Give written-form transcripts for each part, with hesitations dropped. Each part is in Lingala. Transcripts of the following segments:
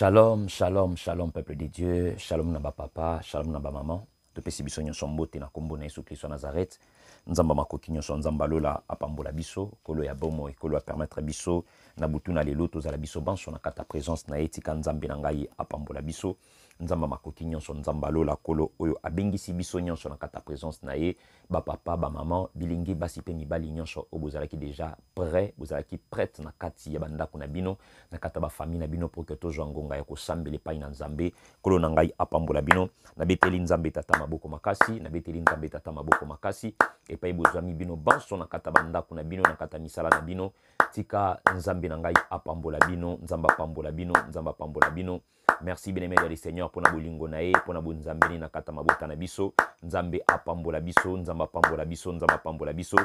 Shalom, shalom, shalom, peuple de Dieu. Shalom naba papa, shalom naba maman. Topesi biso nyonso mbote na kombo na Yesu Kristo Nazareth. Nzamba makoki nyonso nzamba lola apambola biso, kolo ya bomo e kolo ya permettre biso na butu na lelo tozala biso banso na kata présence na etika nzambe na ngai apambola biso. Nzamba makoki nyonso nzamba lola kolo oyo abengisi biso nyonso na kata présence na ye, ba papa ba maman bilingi basi pe mibali nyonso obozalaki déjà prêt, bozalaki prête na kati ya bandako na bino, na kata ba famille na bino pour que tozwa ngonga ya kosambela epai na nzambe kolo na ngai apambola bino. Na beteli nzambe tata maboko makasi, na beteli nzambe tata maboko makasi epai bozwami bino banso na kata bandako na bino, na kata misala na bino. Tika nzambe na ngai apambola bino, nzamba pambola bino, nzamba pambola bino. Merci bien-aimé dans le Seigneur pour na bolingo na ye, pour na bonzambe na kata mabota na biso. Nzambe apambola biso, nzamba pambola biso, nzamba pambola biso.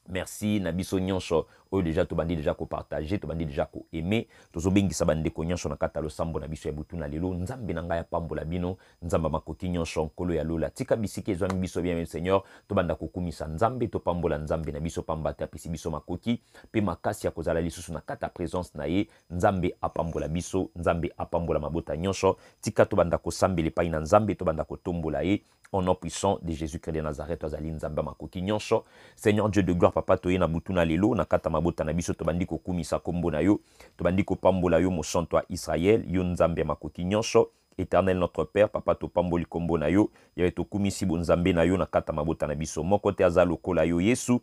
Merci na biso nyonso oyo déjà to bandi déjà ko partager, to bandi déjà ko aimer, to zo bengisa bande ko nyonso na kata lo sambo na biso ya butu na lelo. Nzambe na ngai apambola bino, nzamba makoki nyonso nkolo ya lola. Tika bisike ezwa biso bien Seigneur, to banda ko kumisa nzambe, to pambola nzambe na biso pambata pesi biso makoki, pe makasi ya kozala lisusu na kata présence na ye. Nzambe apambola biso, nzambe apambola mabota nyonso. Tika to banda ko sambele pa ina nzambe, to banda ko tombola ye. Au nom puissant de Jésus-Christ de Nazareth, Azali Nzamba makoki nyonso. Seigneur Dieu de gloire, papa toye na butu na lelo, na kata mabota na biso, tobandi ko kumisa kombo na yo, tobandi ko pambola yo mo santo Israël, yo Nzambe makoki nyonso. Éternel notre Père, papa to pamboli kombo na yo, yawe to kumisi bo Nzambe na yo na kata mabota na biso. Moko te azalo kola yo Yesu.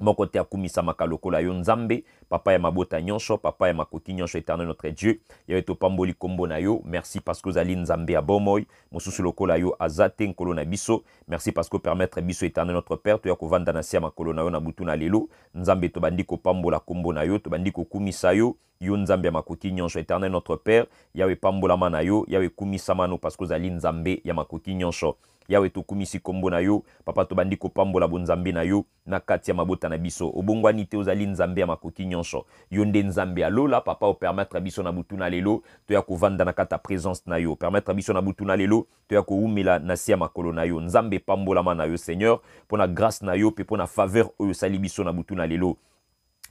Moko te akumisa makalokola yo Nzambe, papa ya mabota nyonso, papa ya makoki nyonso, éternel notre Dieu. Yawe to pamboli kombo na yo. Merci parce que zali Nzambe ya bomoy, mosusu lokola yo azate nkolo na biso. Merci parce que permettre biso éternel notre Père, to ya kovanda na sia makolo na yo na butu na lelo. Nzambe to bandi ko pambola kombo na yo, to bandi ko kumisa yo. Yo Nzambe ya makoki nyonso, éternel notre Père. Yawe pambola mana yo, yawe kumisa mano parce que zali Nzambe ya makoki nyonso. Yawe to kumisi kombo na yo, papa to bandi ko pambola bo Nzambe na yo na kati ya mabota na biso. Obongwani te ozali Nzambe ya makoki nyonso. Yo nde Nzambe ya lola, papa o permettre biso na butu na lelo, to ya kovanda na kata présence na yo. Permettre biso na butu na lelo, to ya koumela na sia makolo na yo. Nzambe pambola mana yo Seigneur, pour na grâce na yo, pe pour na faveur oyo sali biso na butu na lelo.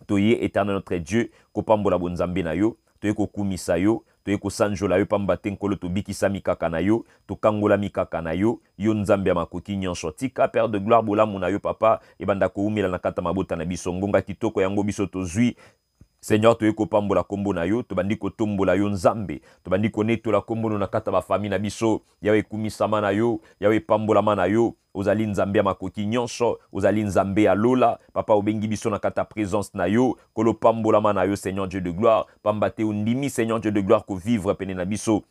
Toye éternel notre Dieu, ko pambola bo Nzambe na yo, toye ko kumisa yo, toye ko sanjola yo pambate nkolo to bikisa mikaka na yo, to kangola mikaka na yo, yo Nzambe ya makoki nyonso. Tika Père de gloire bolamu na yo papa, ebanda ko umela na kata mabota na biso ngonga kitoko yango biso tozwi. Seigneur, toye ko pambola kombo na yo, to bandi ko tombola yo Nzambe, to bandi ko netola kombo na kata ba famille na biso, yawe kumisama na yo, yawe pambola mana yo. Ozali Nzambe ya makoki nyonso, ozali Nzambe ya lola, papa obengi biso na kata présence na yo, kolo pambola mana yo Seigneur Dieu de gloire, pambate undimi Seigneur Dieu de gloire ko vivre pene na biso.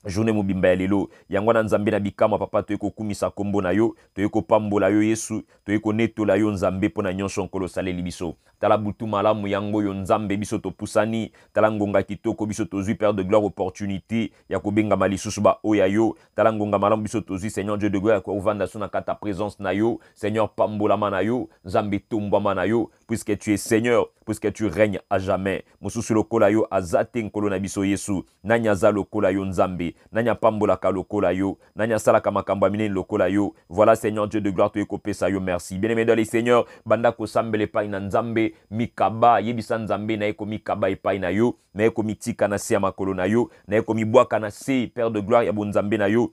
Journée mobimba ya lelo yango na Nzambe na bikama papa toye ko kumisa kombo na yo, toye ko pambola yo Yesu, toye ko netola yo Nzambe pona nyonso nkolo saleli biso. Tala butu malamu yango yo Nzambe biso to pusani, tala ngonga kitoko biso tozui Père de gloire opportunité ya ko benga malisusu ba oya yo, tala ngonga malamu biso tozui Seigneur Dieu de gloire ko ovanda so na kata présence na yo, Seigneur pambola mana yo, Nzambe tomba mana yo, puisque tu es Seigneur, puisque tu règnes à jamais. Mususu lokola yo azate nkolo na biso Yesu, nanya za lokola yo Nzambe, nanya pambola ka lokola yo, nanya sala ka makambo amine lokola yo. Voilà Seigneur Dieu de gloire to ekopesa yo merci. Bien-aimé dans les Seigneur, banda ko sambele pa ina Nzambe mikaba yebisa Nzambe na eko mikaba epai na yo, na eko mitika na se ya makolo na yo, na eko mibwaka na se Père de gloire ya bo Nzambe na yo.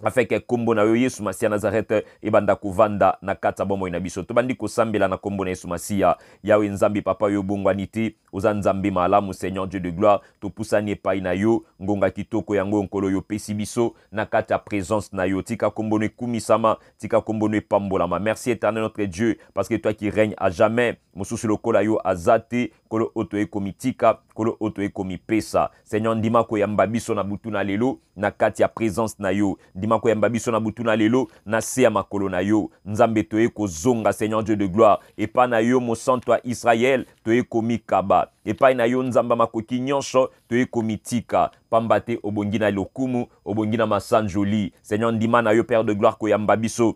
Afin que kombo na yo Yesu Masia Nazareth ebanda kovanda na kata bomo ina biso. To bandi ko sambela na kombo na Yesu Masia. Yawe Nzambe papa yo bongwani te, oza Nzambe malamu Seigneur Dieu de gloire, to pusani epai na yo, ngonga kitoko yango nkolo yo pesi biso na kata présence na yo. Tika kombo ne kumisama, tika kombo ne pambolama. Merci éternel notre Dieu, parce que toi qui règnes à jamais. Mosusu lokola yo azate, kolo oto ekomitika, kolo oto ekomipesa. Seigneur ndima ko yamba biso na butu na lelo, na kati ya présence na yo. Ndima ko yamba biso na butu na lelo, na se ya makolo na yo. Nzambe toye ko zonga Seigneur Dieu de gloire. Epa na yo mo santo Israël, toye komikaba. Epa na yo Nzamba makoki nyonso, toye komitika. Pambate obongi na lokumu, obongi na masanjoli. Seigneur ndima na yo Père de gloire ko yamba biso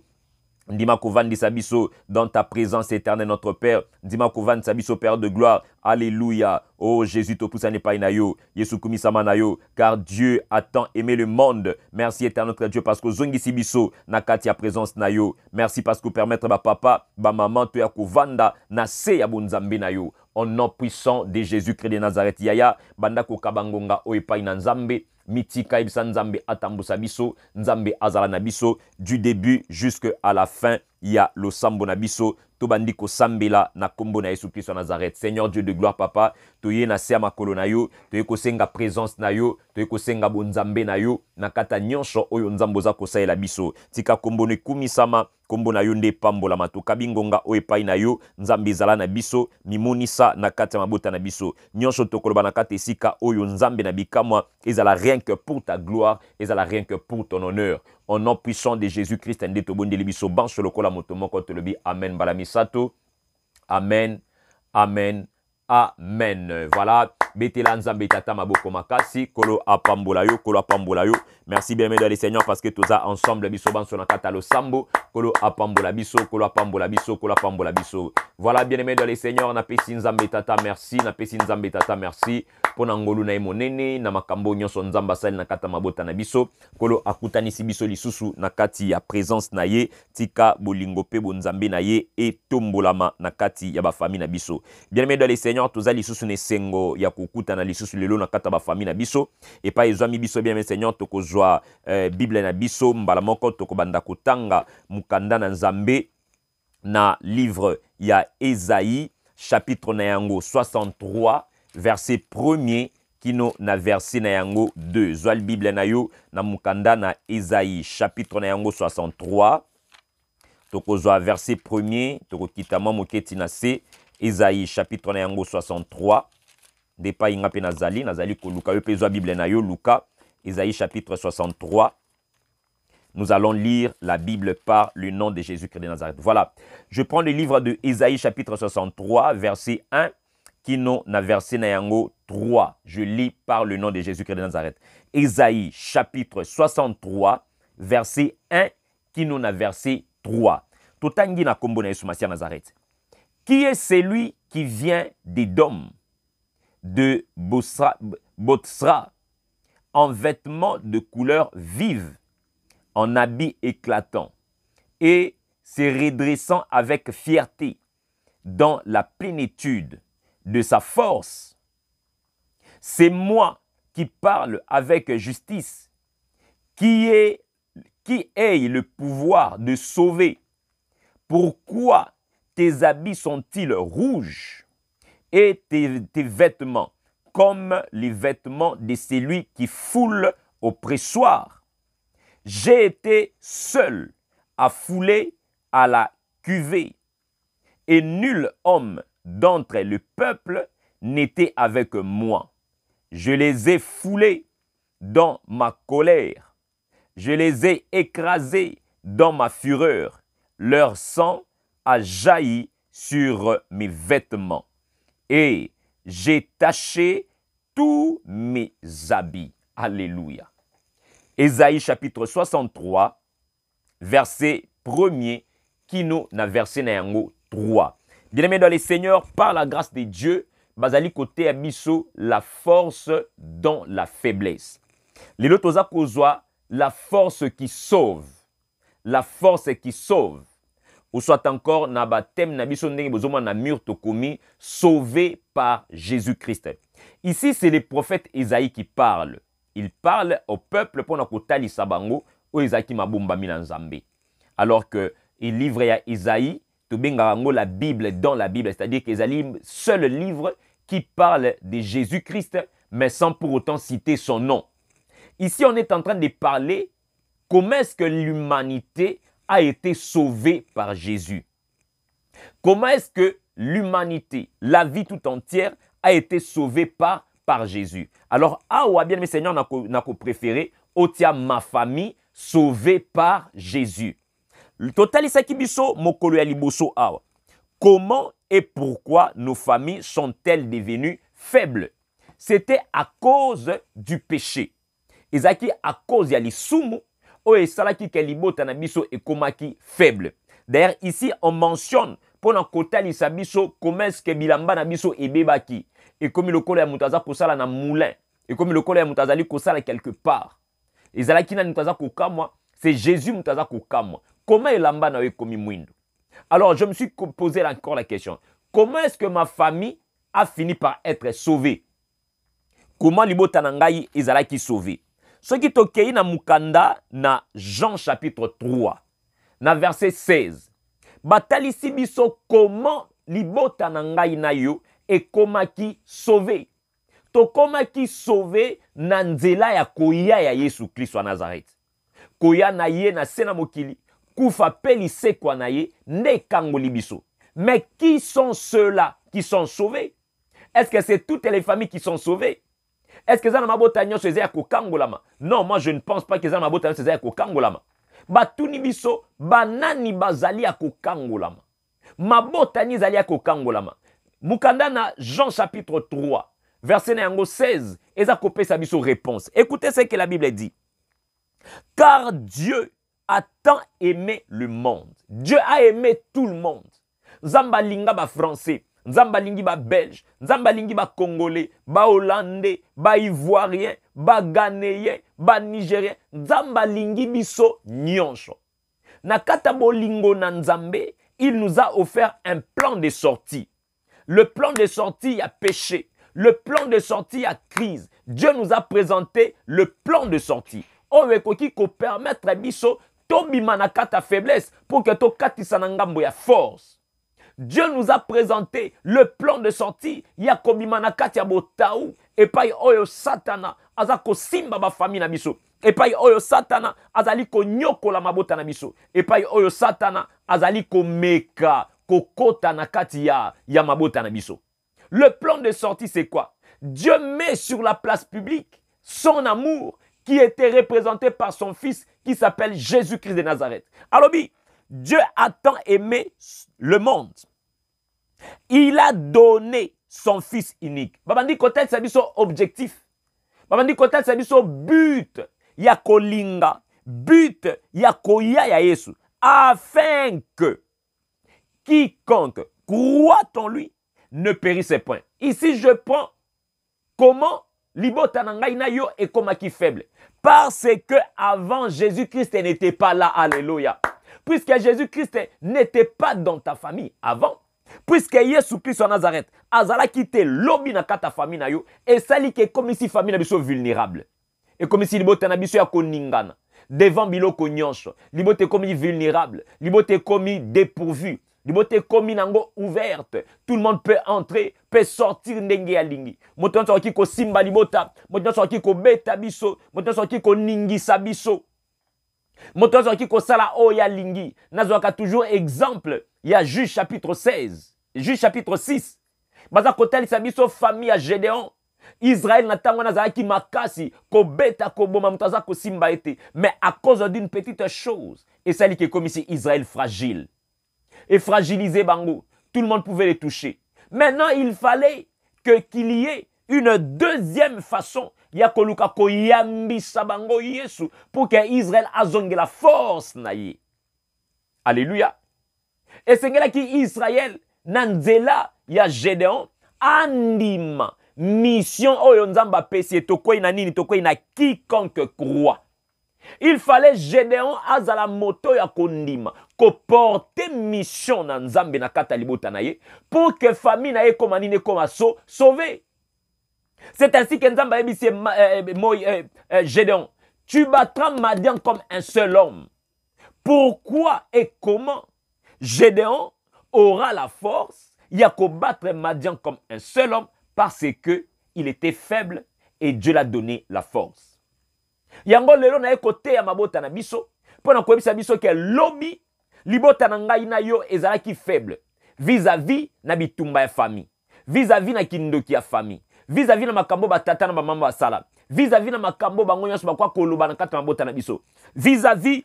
Ndima kovandi sabiso dans ta présence éternelle, notre Père. Ndima kovandi sabiso, Père de gloire. Alléluia. Oh Jésus, to poussane pa inayo. Yesu kumisama nayo. Car Dieu a tant aimé le monde. Merci éternel notre Dieu parce que zongi sibiso na kati ya présence nayo. Merci parce que permettre ba papa, ba maman to ya kovanda na se ya bonzambe nayo. Au nom puissant de Jésus-Christ de Nazareth. Yaya banda ko kabangonga o epai na nzambe. Mitika ibisa nzambe atambusa biso, nzambe azala na biso, du début jusqu'à la fin, ya lo sambo na biso, tobandi ko sambela na kombo na Yesu Christ de Nazareth. Seigneur Dieu de gloire papa, toye na se makolo na yo, toye ko senga présence na yo, toye ko senga bonzambe na yo, na kata nyonso oyo nzambo za ko saela biso. Tika kombo ne kumisama, kombo na yo nde pambola mato kabingonga o epai na yo, nzambe zala na biso, mimonisa na kata mabota na biso. Nyonso tokoloba na kata esika oyo nzambe na bikamwa, ezala rien que pour ta gloire, ezala rien que pour ton honneur. Au nom puissant de Jésus-Christ, nde tobondeli biso bancho lokola moto moko tolobi amen balamisato. Amen. Amen. Amen. Voilà. Betela nzambe tata maboko makasi. Kolo apambola yo. Kolo apambola yo. Merci bien, mesdames et seigneurs, parce que tous ensemble, biso banso na katalo sambo. Kolo apambola biso. Kolo apambola biso. Kolo apambola biso. Voilà, bien aimés dans les seigneurs, na pesi nzambe tata merci. Na pesi nzambe tata merci. Pona ngolu na emonene. Na makambo nyonso nzamba sali na kata mabota na biso. Kolo akutanisi biso lisusu na kati ya présence na ye. Tika bolingo pe bonzambe na ye. Et tombolama na kati ya ba famille na biso. Bien aimés dans les seigneurs, tous lisusu ne sengo ya kukuta na lisusu lelo na kata ba famille na biso. Et pas ezwami biso bien aimés seigneurs, tokozwa Bible na biso mbala moko tokobanda kotanga mukanda na nzambe na livre ya Esaïe chapitre na yango 63 verset 1er kino na verset na yango 2. Zwa Bible na yo na mukanda na Esaïe chapitre na yango 63 tokozwa verset 1er tokokita mwa moketi na se Esaïe chapitre na yango 63 depa inga pe nazali koluka yo pe zwa Bible na yo Luka Esaïe chapitre 63. Nous allons lire la Bible par le nom de Jésus-Christ de Nazareth. Voilà. Je prends le livre de Esaïe chapitre 63, verset 1, qui non na verset na yango 3. Je lis par le nom de Jésus-Christ de Nazareth. Esaïe chapitre 63, verset 1, qui non na verset 3. Totangi na kombo na Yesu Masia Nazareth. Qui est celui qui vient d'Édom, de Botsra, en vêtements de couleur vive, en habits éclatants, et se redressant avec fierté dans la plénitude de sa force. C'est moi qui parle avec justice, qui ait le pouvoir de sauver. Pourquoi tes habits sont-ils rouges et tes vêtements comme les vêtements de celui qui foule au pressoir? J'ai été seul à fouler à la cuvée, et nul homme d'entre le peuple n'était avec moi. Je les ai foulés dans ma colère, je les ai écrasés dans ma fureur. Leur sang a jailli sur mes vêtements, et j'ai taché tous mes habits. Alléluia. Esaïe chapitre 63, verset 1er, qui nous na verset na yango 3. Bien-aimés dans les seigneurs, par la grâce de Dieu, bazali kote abiso la force dans la faiblesse. Lelo toza kozwa la force qui sauve. La force qui sauve. Ou soit encore na baptême na biso ndenge bozoma na mur tokomi, sauvé par Jésus-Christ. Ici, c'est le prophète Esaïe qui parle. Il parle au peuple pour na kotali sabango o Esaïe mabumba mina nzambe. Alors que il livre ya Esaïe, to benga ngo la Bible dans la Bible, c'est-à-dire qu'Esaïe seul livre qui parle de Jésus-Christ mais sans pour autant citer son nom. Ici, on est en train de parler comment est-ce que l'humanité a été sauvée par Jésus. Comment est-ce que l'humanité, la vie tout entière, a été sauvée par Jésus. Alors, awa bien mes seigneurs n'a préféré, otia ma famille sauvée par Jésus. Le total isaki biso mokolo ya liboso awa. Comment et pourquoi nos familles sont-elles devenues faibles? C'était à cause du péché. Ezaki à cause ya lisumu o esalaki ke libota na biso ekomaki faible. D'ailleurs, ici, on mentionne, pour na kotalisa biso, comment est-ce que bilamba na biso ebebaki. Et comme le kole ya mutaza kosala na moulin. Et comme le kole ya mutazali kosala quelque part. Ezalaki na mutaza kokamwa, c'est Jésus mutaza kokamwa. Comment elamba na komi mwindo? Alors, je me suis posé encore la question. Comment est-ce que ma famille a fini par être sauvée? Comment libota na ngai ezalaki sauvé? Ce qui tokei na mukanda na Jean chapitre 3, na verset 16. Batalisi biso comment libota na ngai na yo ekomaki sauvé. Tokomaki sauvé na nzela ya koya ya Yesu Kristo wa Nazareth. Koya na ye na sena mokili, kufa peli sekwa na ye, nde kangoli biso. Mais qui sont ceux-là qui sont sauvés? Est-ce que c'est toutes les familles qui sont sauvées? Est-ce que ça na mabota nyonso eza ya kokangolama? Non, moi je ne pense pas que ça na mabota nyonso eza ya kokangolama. Batuni biso banani bazali ya kokangolama. Mabota ni zali ya kokangolama. Mukanda na Jean chapitre 3, verset na 16, eza kopesa biso réponse. Écoutez ce que la Bible dit. Car Dieu a tant aimé le monde. Dieu a aimé tout le monde. Nzamba linga ba français, nzamba lingi ba belge, nzamba lingi ba congolais, ba hollandais, ba ivoirien, ba ghanéen, ba nigérien, nzamba lingi biso nyonso. Na kata bolingo na nzambe, il nous a offert un plan de sortie. Le plan de sortie, il y a péché. Le plan de sortie, il y a crise. Dieu nous a présenté le plan de sortie. On veut qu'on permettre biso tobima na kata faiblesse pour que to katisa na ngambo ya force. Dieu nous a présenté le plan de sortie. Ya kobima na kati ya botaou et pa oyo satana azako simba ba famille na biso. Et pa oyo satana azali ko nyokola mabota na biso. Et pa oyo satana azali ko meka kokota na kati ya mabota na biso. Le plan de sortie c'est quoi? Dieu met sur la place publique son amour qui était représenté par son fils qui s'appelle Jésus-Christ de Nazareth. Alors, Dieu a tant aimé le monde. Il a donné son fils unique. Babandi kotel sabiso objectif. Babandi kotel sabiso but ya kolinga, but ya koya ya Yesu, afin que quiconque croit en lui ne périsse point. Ici, je prends comment libota na ngai na yo ekomaki faible. Parce que avant Jésus-Christ n'était pas là. Alléluia. Puisque Jésus-Christ n'était pas dans ta famille avant. Puisque Yesu Christ en Nazareth azala quitté lobi na kata famille na yo et sali que comme si famille na biso vulnérable. Et comme si libota na biso ya koningana devant biloko nyonso. Libote comme vulnérable, libote comme dépourvu. Libote komi nango ouverte. Tout le monde peut entrer, peut sortir ndenge ya lingi. Moto soki ko simba libota, moto soki ko beta biso, moto soki ko ningisa biso. Moto soki ko sala o ya lingi. Nazoka toujours exemple, il y a Juge chapitre 16, Juge chapitre 6. Baza kotali sa biso famille ya Gédéon. Israël natango nazaki makasi ko beta ko boma mutaza ko simba ete, mais à cause d'une petite chose, et celle qui est comme ici Israël fragile. Et fragilisé bango. Tout le monde pouvait les toucher. Maintenant, il fallait qu'il y ait une deuxième façon. Yakoluka koyambisa bango Yesu pour que Israël azonge la force naye. Alléluia. Et c'est là qui Israël nanzela ya Gédéon andima mission oyo nzamba pesi tokoi na nini tokoi na quiconque croit. Il fallait Gédéon azala moto ya kondima ko porter mission na nzambe na kata libota na ye pour que famille na ye koma nini koma sauver. C'est ainsi que nzamba ebisi Gédéon, tu battras Madian comme un seul homme. Pourquoi et comment Gédéon aura la force ya ko battre Madian comme un seul homme? Parce que il était faible et Dieu l'a donné la force. Yango lelo na ekote ya mabota na biso pona koyebisa biso ke lobi libota na ngai na yo ezalaki faible vis-à-vis na bitumba ya famille, vis-à-vis na kindoki ya famille, vis-à-vis na makambo batata na bamama basala, vis-à-vis na makambo bango nyonso bakwa koloba na kata mabota na biso, vis-à-vis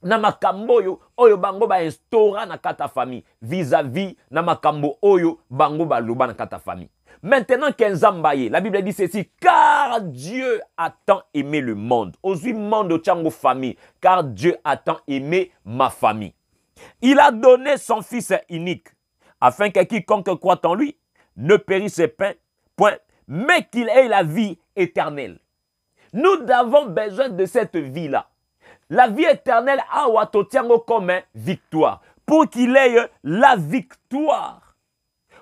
na makambo oyo bango ba instaura na kata famille, vis-à-vis na makambo oyo bango baloba na kata famille. Maintenant qu'Enzambaye, la Bible dit ceci, car Dieu a tant aimé le monde. Aujourd'hui, monde au tchango famille, car Dieu a tant aimé ma famille. Il a donné son Fils unique, afin que quiconque croit en lui ne périsse point, mais qu'il ait la vie éternelle. Nous avons besoin de cette vie-là. La vie éternelle a Watotiango comme victoire. Pour qu'il ait la victoire.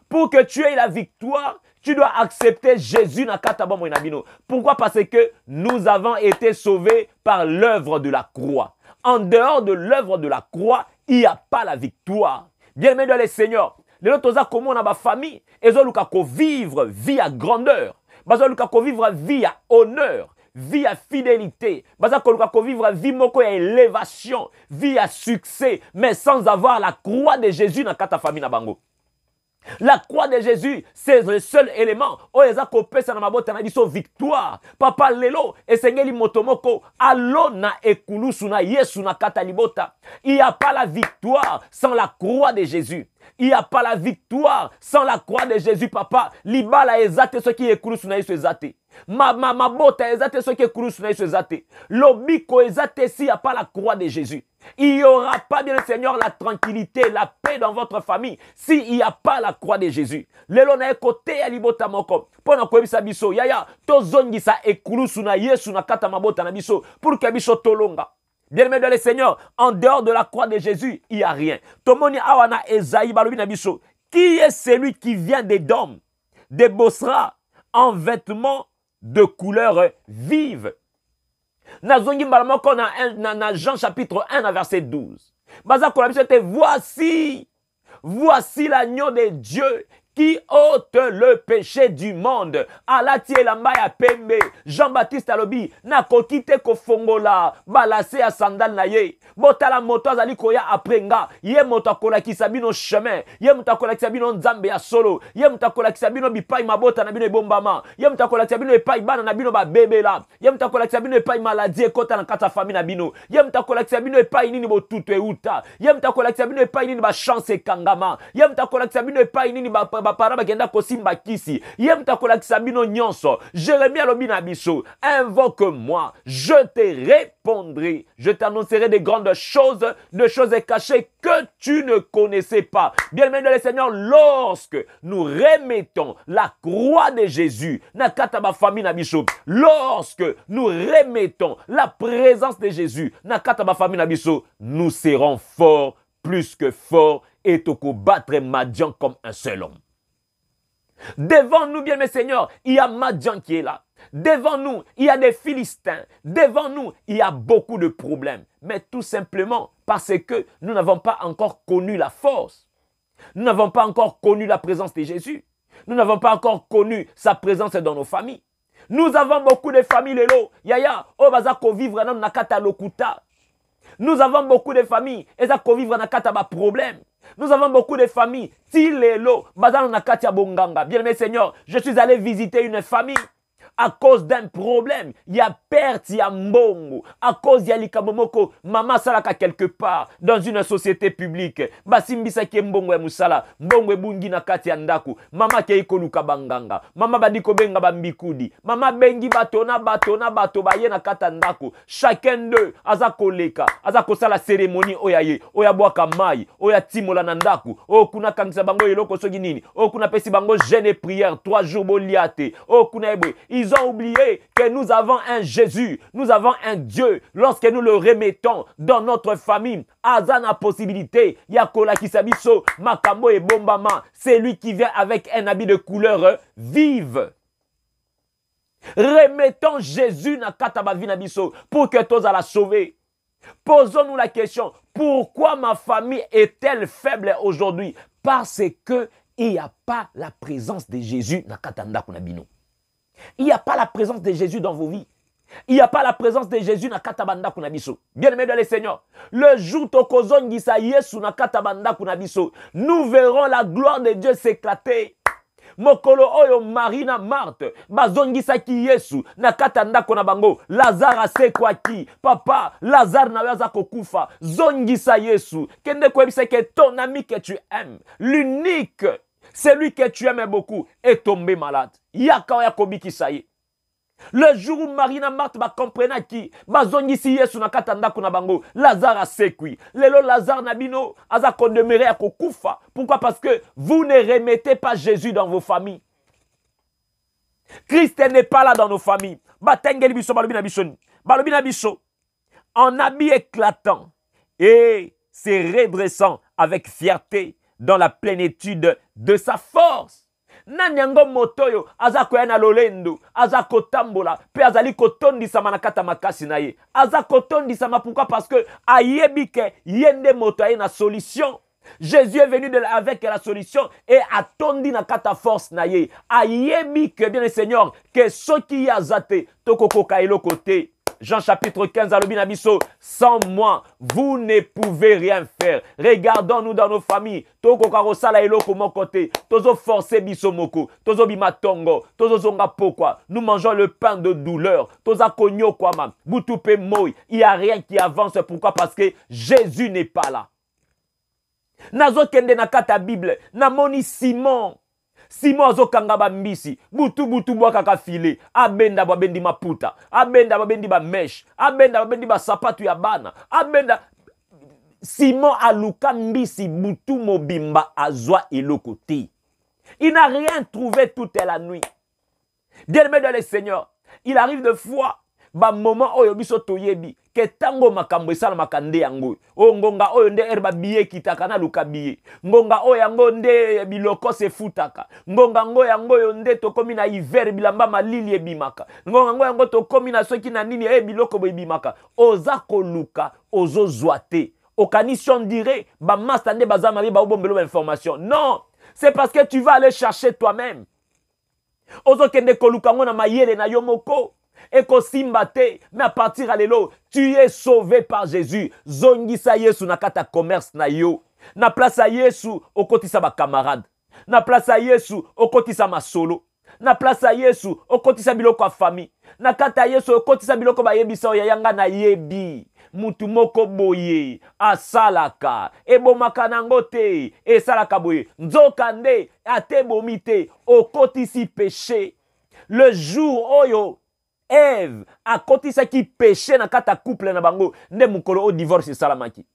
Pour que tu aies la victoire, tu dois accepter Jésus na kataba moinabino. Pourquoi? Parce que nous avons été sauvés par l'œuvre de la croix. En dehors de l'œuvre de la croix, il n'y a pas la victoire. Bien-aimés dans les seigneurs, les autres comme on a ma famille, ils ont vivre vie à grandeur. Ils ont vivre vie à honneur. Vie à fidélité, vivre vie moko à élévation, vie à succès, mais sans avoir la croix de Jésus dans ta famille na bango. La croix de Jésus, c'est le seul élément. Oh, eza kopesa na mabota na biso victoire. Papa lelo, esengeli motomoko, alo na ekulusu na Yesu na kata libota. Il n'y a pas la victoire sans la croix de Jésus. Il n'y a pas la victoire sans la croix de Jésus, papa. Libala ezate ce qui est ekulusu na Yesu ezate. Ma bota ezate ce qui est ekulusu na Yesu ezate. Lobiko ezate si il n'y a pas la croix de Jésus. Il n'y aura pas, bien le Seigneur, la tranquillité, la paix dans votre famille s'il n'y a pas la croix de Jésus. Lelo na ekote ya libota moko. Pona koyebisa biso, yaya, tozongisa ekulusu na Yesu na kata mabota na biso pour que biso tolonga. Bien-aimé dans le Seigneur, en dehors de la croix de Jésus, il n'y a rien. Tomoni awana Esaïe balobi na biso. Qui est celui qui vient d'Édom, de Bosra, en vêtements de couleur vive? Nazongi mbalamoko na Jean chapitre 1 verset 12. Baza kolabisa te voici l'agneau de Dieu qui ôte le péché du monde. Alati elamba ya pembe. Jean-Baptiste alobi na kokite kofongola balase ya sandal na ye. Botala moto azali koya aprenga. Ye moto akolakisa bino chemin. Ye moto akolakisa bino nzambe ya solo. Ye moto akolakisa bino bipai mabota na bino ebombama. Ye moto akolakisa bino epai bana na bino ba bebela. Ye moto akolakisa bino epai maladie ekota na kata famille na bino. Ye moto akolakisa bino epai nini botutu euta. Ye moto akolakisa bino epai nini ba chance ekangama. Ye moto akolakisa bino epai nini ba paraba kenda kosimba kisi. Ye moto akolakisa bino nyonso. Jérémie alobi na biso, invoque-moi, je te répondrai. Je t'annoncerai des grandes choses, de choses cachées que tu ne connaissais pas. Bien-aimé de le Seigneur, lorsque nous remettons la croix de Jésus, nakata famille na biso, lorsque nous remettons la présence de Jésus, nakata famille na biso, nous serons forts, plus que forts, et toko battre Madian comme un seul homme. Devant nous, bien mes seigneurs, il y a Madian qui est là. Devant nous, il y a des Philistins. Devant nous, il y a beaucoup de problèmes. Mais tout simplement parce que nous n'avons pas encore connu la force. Nous n'avons pas encore connu la présence de Jésus. Nous n'avons pas encore connu sa présence dans nos familles. Nous avons beaucoup de familles, lelo. Yaya, obazako vivre dans nakata lokuta. Nous avons beaucoup de familles, ezako vivre dans nakata ba problème. Nous avons beaucoup de familles. Tilelo, bazan nakatia bonganga. Bien mes seigneurs, je suis allé visiter une famille. À cause d'un problème, il y a perte, il y a mbongo. À cause il y a likamomoko, maman salaka quelque part dans une société publique. Basimbisa ki mbongo ya musala, mbongo ebungi na kati ya ndaku. Mama ke ikoluka banganga. Mama badiko benga bambikudi. Mama bengi batona baye na kata ndaku. Chacun d'eux aza koleka, aza kosala cérémonie oyaye, oya boaka mai, oya timola na ndaku. O kuna kangisa bango eloko soki nini. O kuna pesi bango jeûne et prière 3 jours boliate. O kuna ebwe. Ils ont oublié que nous avons un Jésus, nous avons un Dieu. Lorsque nous le remettons dans notre famille, Azana possibilité, Yakola Kisabiso, Makamo et Bombama, c'est lui qui vient avec un habit de couleur vive. Remettons Jésus na katabavina biso pour que tous la sauver. Posons-nous la question, pourquoi ma famille est-elle faible aujourd'hui? Parce que il n'y a pas la présence de Jésus na katanda kunabino. Il n'y a pas la présence de Jésus dans vos vies. Il n'y a pas la présence de Jésus na katabanda kunabiso. Bien-aimés dans les seigneurs, le jour tokozongisa Yesu na katabanda kunabiso, nous verrons la gloire de Dieu s'éclater. Mokolo oyo Marina Marthe bazongisa ki Yesu na katanda kona bango Lazare asekwaki papa Lazare na yaza kokufa zongisa Yesu kende kwebisa que ton ami que tu aimes l'unique celui que tu aimes beaucoup est tombé malade. Yaka ya kobi kisaye. Le jour où Marie na Marthe comprennent qui bazongisi Yesu na katanda kuna bango, Lazare a sécuit. Lelo Lazare nabino aza condamné à kokufa. Pourquoi? Parce que vous ne remettez pas Jésus dans vos familles. Christ n'est pas là dans nos familles. Batengeli biso balobina biso. Balobina biso. En habit éclatant et se redressant avec fierté dans la plénitude de sa force. Nanyango motoyo aza koyana lolendo aza kotambola pe azali kotondisama na kata makasi na ye aza kotondisama. Pourquoi? Parce que ayebi ke yende moto aye na solution. Jésus est venu avec la solution et atondi na kata force na ye ayebi ke bien le Seigneur que soki yazate tokokoka eloko te. Jean chapitre 15, alobina biso, sans moi, vous ne pouvez rien faire. Regardons-nous dans nos familles. Toko karosala eloko mon côté. Tozo forcer biso moko. Tozo bimatongo. Tozo zonga pokwa. Nous mangeons le pain de douleur. Toza konyo kwa ma. Boutoupe moi. Il n'y a rien qui avance. Pourquoi? Parce que Jésus n'est pas là. Nazo kende na kata Bible. Namoni Simon. Simon azokanga bambisi, butu bwaka kafile, abenda babendi maputa, abenda babendi ba mesh, abenda babendi ba sapatu ya bana, abenda. Simon aluka mbisi butu mobimba azwa eloko te. Il n'a rien trouvé toute la nuit. Bien-aimé dans le Seigneur, il arrive de fois, ba moment oyo biso toyebi, ke tango makambo esala makande yango. O ngonga oyo nde erba biye kitaka na luka biye. Ngonga oyo yango nde biloko se futaka. Ngonga ngo yango oyo nde tokomi na hiver bilamba malili ebimaka. Ngonga ngo yango tokomi na soki na nini biloko ebimaka. Oza koluka, ozo zwate. Okanition dirait, ba masta nde bazamari ba obombelo information. Non, c'est parce que tu vas aller chercher toi-même. Ozo kende koluka ngo na mayele na yomoko. Et kosimbate, mais à partir à l'élo, tu es sauvé par Jésus. Zongisa Yesu na kata commerce na yo. Na place à Yesu, okotisa ba camarade. Na place à Yesu, okotisa ma solo. Na place à Yesu, okotisa biloko a famille. Na kata Yesu, okotisa biloko ba yebisa ya yanga na yebi. Mutu moko boye, asalaka, ebomaka nango te, esalaka boye. Nzokande, ate bomite, okotisi péché. Le jour oyo, Ève a kotisa ki péché na kata couple na bango nde mukolo o divorce salamaki.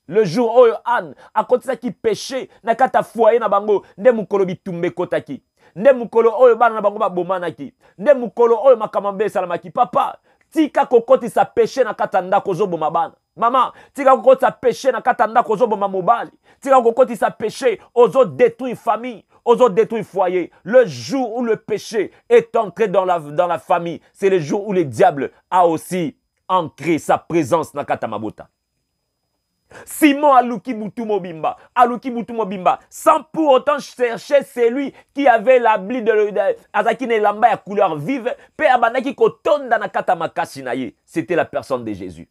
Le jour oyo Anne a kotisa ki péché na kata foyer na bango nde mukolo bitumbe kotaki. Nde mukolo oyo bana na bango ba bomanaki. Nde mukolo oyo makamambe salamaki. Papa, tika kokotisa péché na kata ndako zoboma bana. Maman, tika kokotisa péché na kata ndako zoboma mobali. Tika kokotisa péché ozo détruire famille. Ozo détruire foyer. Le jour où le péché est entré dans la famille, c'est le jour où le diable a aussi ancré sa présence na kata mabota. Simon aluki butu mobimba, sans pour autant chercher celui qui avait l'habit de azakine lamba ya couleur vive, pe abandaki kotonda na kata makasi na ye. C'était la personne de Jésus.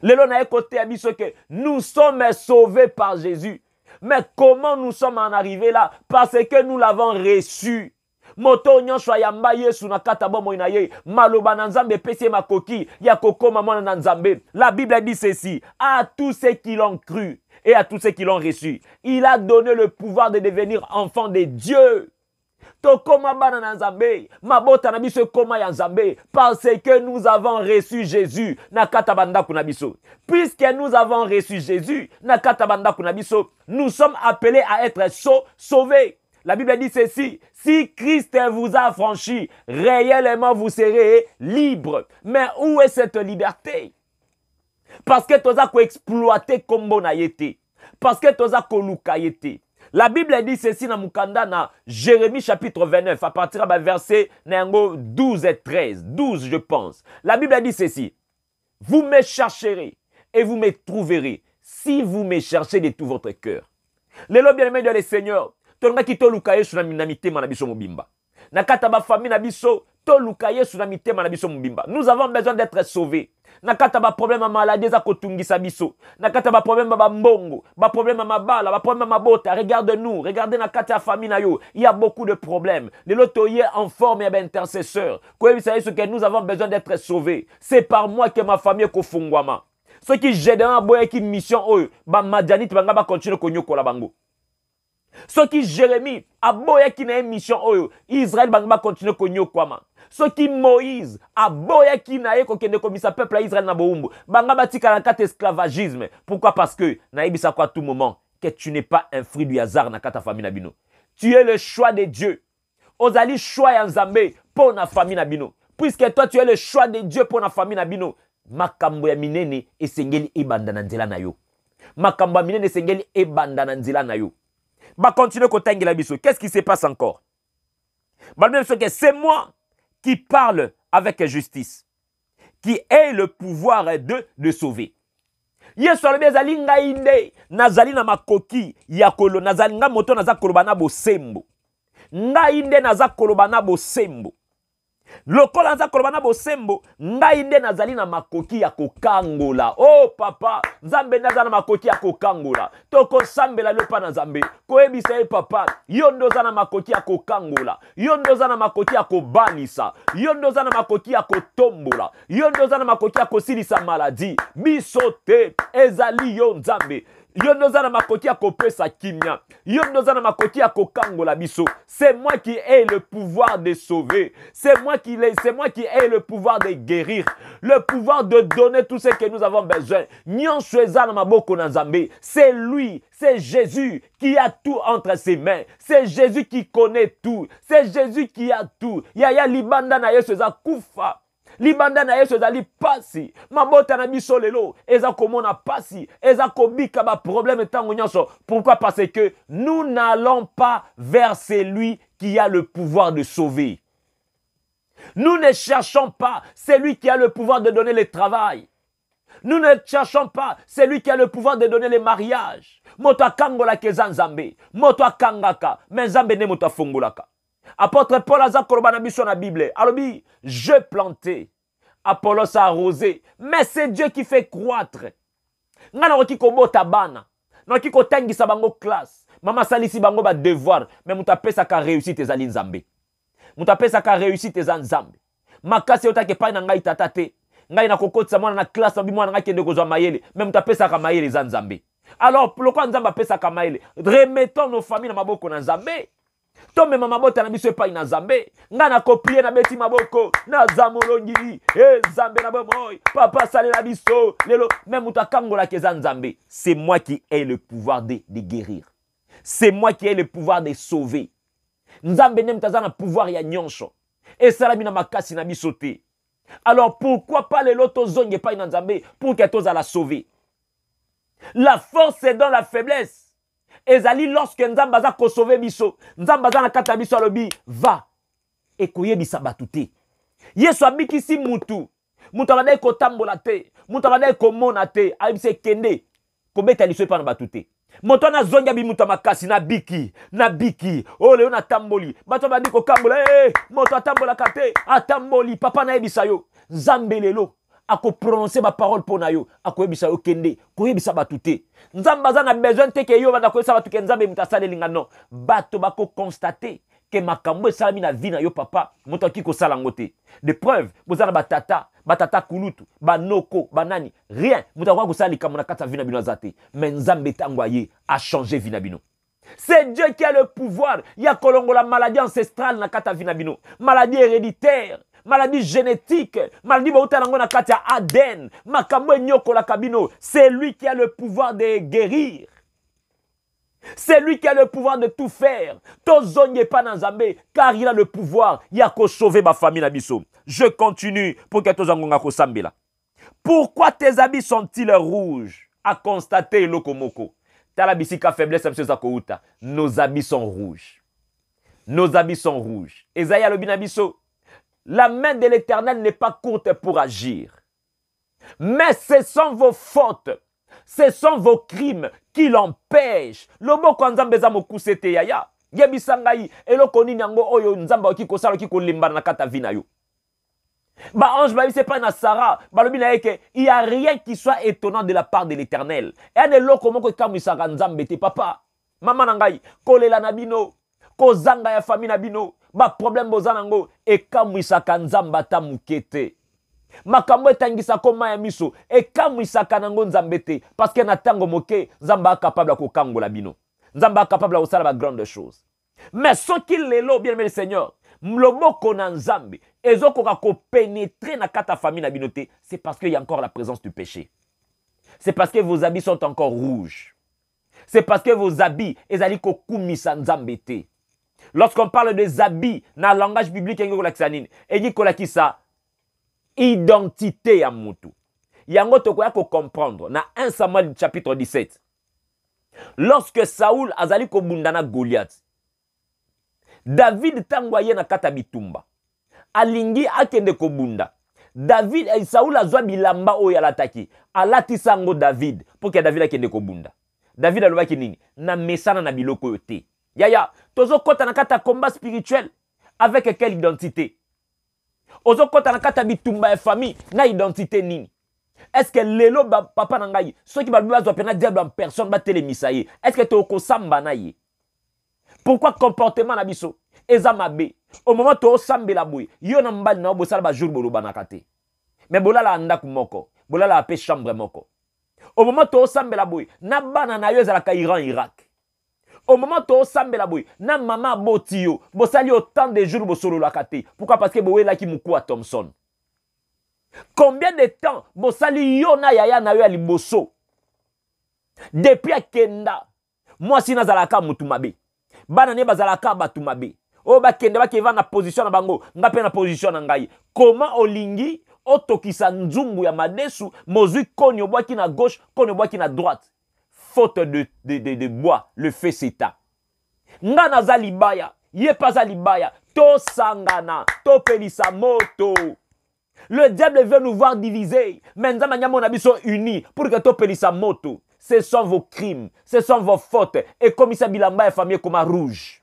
Lelo na ekote abiso que nous sommes sauvés par Jésus. Mais comment nous sommes en arrivés là? Parce que nous l'avons reçu. Moto nyonso yamba Yesu na kata bomo inaye maloba na nzambe pese makoki ya kokoma mwana na nzambe. La Bible dit ceci: à tous ceux qui l'ont cru et à tous ceux qui l'ont reçu, il a donné le pouvoir de devenir enfants de Dieu. Tokoma bana na nzambe, mabota na biso koma ya nzambe, parce que nous avons reçu Jésus na kata banda kuna biso. Puisque nous avons reçu Jésus na kata banda kuna biso, nous sommes appelés à être sauvés. La Bible dit ceci: si Christ vous a affranchi, réellement vous serez libres. Mais où est cette liberté? Parce que toza ko exploiter kombo na yete. Parce que toza ko luka yete. La Bible dit ceci dans Mukanda na Jérémie chapitre 29 à partir de verset 12 et 13. 12 je pense. La Bible dit ceci: vous me chercherez et vous me trouverez si vous me cherchez de tout votre cœur. Les bien-aimés de le Seigneur, tonga ki to luka yesu na mitema na biso mobimba. Na kata ba famille na biso to luka yesu na mitema na biso mobimba. Nous avons besoin d'être sauvés. Na kata ba problème maladie za kotungisa biso. Na kata ba problème ba mbongo, ba problème mabala, ba problème mabota. Regarde-nous, regardez na kata famille na yo. Il y a beaucoup de problèmes. Les lotoyés en forme et intercesseur. Quoi vous savez ce que nous avons besoin d'être sauvés. C'est par moi que ma famille kofungwama. Ceux qui jettent un boye qui mission oyo, ba madjanit banga ba continuer konyoko la bango. Ce qui Jérémie a boya qui na mission oyo, Israël banga continue konyo kwama. soki Moïse aboya ki na ye kokende komisa peuple à Israël na boumbu banga batika na kata esclavagisme. Pourquoi? Parce que na yebisa quoi à tout moment que tu n'es pas un fruit du hasard na kata famille na bino. Tu es le choix de Dieu. Ozali choix ya Nzambe pour na famille na bino. Puisque toi tu es le choix de Dieu pour na famille na bino. Makambo ya minene esengeli ebanda na nzela na yo. Makambo ya minene esengeli ebanda na nzela na yo. Ba continue kotangela biso. Qu'est-ce qui se passe encore? C'est moi qui parle avec justice, qui ai le pouvoir de sauver. Yesu alobi ezali ngai nde nazali na makoki ya kolo nazali nga moto naza koloba na bosembo. Ngai nde naza koloba na bosembo. Lokola naza koloba na bosembo, ngai nde nazali na makoki ya kokangola. Oh papa, Nzambe naza na makoki ya kokangola. Toko sambela lepa na Nzambe. Koyebisa ye papa, yo ndoza na makoki ya kokangola. Yo ndoza na makoki ya kobanisa. Yo ndoza na makoki ya kotombola. Yo ndoza na makoki ya kosilisa maladi. Biso te ezali yo Nzambe. Yo ndoza na makoki ya kopesa kimia. Yo ndoza na makoki ya kokangola biso. C'est moi qui ai le pouvoir de sauver. C'est moi qui ai le pouvoir de guérir. Le pouvoir de donner tout ce que nous avons besoin. Nyonso eza na maboko na Nzambe. C'est lui, c'est Jésus qui a tout entre ses mains. C'est Jésus qui connaît tout. C'est Jésus qui a tout. Ya libanda na Yesu eza kufa. Libanda na Yesu ezali pasi. Mabota na biso lelo eza komona pasi. Eza kobika ba problème tango nyonso. Pourquoi? Parce que nous n'allons pas vers celui qui a le pouvoir de sauver. Nous ne cherchons pas celui qui a le pouvoir de donner le travail. Nous ne cherchons pas celui qui a le pouvoir de donner les mariages. Moto akangola keza Nzambe. Moto akangaka. Mais Nzambe ne moto afungulaka. Apôtre Paul aza koloba na biso na Bible. Alobi, je plantais, Apollos a arrosé, mais c'est Dieu qui fait croître. Nga na ki kobota bana, na ki kotangisa bango classe, mama salisi bango ba devoir, mais muta pesa ka réussite ezali Nzambe. Muta pesa ka réussite ezali Nzambe. Makasi otake pa na ngai tata te. Ngai na kokotisa mwana na classe na bi mwana ngai kende kozwa mayele, mais muta pesa ka mayele ezali Nzambe. Alors pourquoi Nzambe pesa ka mayele? Remettons nos familles na maboko na Nzambe. Tome mama bota na biso epai na Nzambe. Nga na kopie na beti maboko na zamolongi. Nzambe na bomoy. Papa sale na biso. Lelo même muta kangola keza Nzambe. C'est moi qui ai le pouvoir de guérir. C'est moi qui ai le pouvoir de sauver. Nzambe nem tazana pouvoir ya nyonso. Et salami na makasi na biso te. Alors pourquoi pas lelo tozonge epai na Nzambe pour que toza la sauver? La force est dans la faiblesse. Ezali lorsque Nzambe aza ko sauver biso, Nzambe aza na kata biso alobi va ekoyebisa batu te. Yesu abikisi mutu. Mutu abadai ko tambola te, mutu abadai ko mona te, ayebise kende kobeta liso epa na batu te. Moto na zonga bi mutu makasi na biki. Oh leo na tamboli. Bato badi ko kambola moto atambola kate, atamboli papa na yebisa yo. Nzambe lelo ako prononcer ma parole pour na yo, ako yebisa yo kende, ko yebisa batu te. Nzambe aza na besoin te ke yo banda ko yebisa batu ke Nzambe mutasale linga non. Bato bako constater que makambo esalami na vie na yo papa, moto ki ko sala ngote. De preuve, bozana batata kulutu, banoko, banani, rien. Moto ko sala likambo na kata vie na bino zate. Mais Nzambe tango ye a changé vie na bino. C'est Dieu qui a le pouvoir. Il y a kolongola maladie ancestrale na kata vie na bino, maladie héréditaire. Maladie génétique, maladie na katia Aden, makambo nyoko la kabino, c'est lui qui a le pouvoir de guérir. C'est lui qui a le pouvoir de tout faire. Tozonye pa na Nzambe, car il a le pouvoir, ya ko sauver ma famille na biso. Je continue pour que tozangonga ko sambela. Pourquoi tes habits sont-ils rouges? A constater lokomoko. Tala bisika faiblesse monsieur Zakouta. Nos habits sont rouges. Nos habits sont rouges. Esaïe le binabiso. La main de l'Éternel n'est pas courte pour agir. Mais ce sont vos fautes, ce sont vos crimes qui l'empêchent. Lobo kwa Nzambe za mokusete yaya. Yebisangai eloko nini yango oyo Nzambe okiko sala okiko limbana na kata vina yo. Ba ange ba c'est pas na Sarah, ba lobi na yeke, il y a rien qui soit étonnant de la part de l'Éternel. Et ane loko moko kamisaka Nzambe te papa. Mama nangai kolela na bino, kozanga ya famille na bino. Ba problème bozanango e kamwisaka Nzamba ta mukete. Makambo etangisa koma ya miso e kamwisaka nango Nzambe te parce que na tango moke Nzamba capable ko kangola bino. Nzamba capable ko sala ba grande chose. Mais ce qu'il lelo bien aimé le Seigneur, Mloboko na nzambe ezokoka ko pénétrer na kata famille na binote, c'est parce qu'il y a encore la présence du péché. C'est parce que vos habits sont encore rouges. C'est parce que vos habits ezali ko kumisa nzambe te. Lorsqu'on parle des habits dans le langage biblique, il dit que ça identité ya mutu. Yango tokoya ko comprendre na 1 Samuel chapitre 17. Lorsque Saoul azali ko bundana Goliath, David tangwaye na kata bitumba. Alingi akende ko bunda. David Saoul azwa bilamba oyo alataki. Alati sango David pour que David akende ko bunda. David alobaki nini? Na mesana na biloko yo te. Yaya, tozo kota na kata combat spirituel avec quelle identité? Ozo kota na kata bitumba ya famille na identité nini? Est-ce que lelo papa nangai, ceux qui ba bazwa pena diable en personne ba telemisa ye? Est-ce que to ko samba na ye? Pourquoi comportement na biso eza mabe? Au moment to sambela boy, yo na mbali na bo sala ba jour bolo banakate. Mais bolala ndaku moko, bolala pe chambre moko. Au moment to sambela boy, na bana na yo ezalaka Iran Irak. Au moment to sambela boy, na mama botio, bo sali autant de jours bo solo lakate. Pourquoi? Parce que bo la ki muku a Thompson. Combien de temps bo sali yo na yaya na yo liboso? Depuis akenda, moi si nazalaka mutu mabe. Bana ne bazalaka batu mabe. O ba kende ba keva na position na bango, nga pe na position na ngai. Comment olingi otokisa nzungu ya madesu, mozui konyo bwaki na gauche, konyo bwaki na droite. Faute de bois, le feu s'éteint. Nga naza libaya, ye pas libaya, to sangana, to pelisa moto. Le diable veut nous voir divisés, mais nzama nyamo na biso unis pour que to pelisa moto. Ce sont vos crimes, ce sont vos fautes. Et comme il s'habille en famille comme rouge.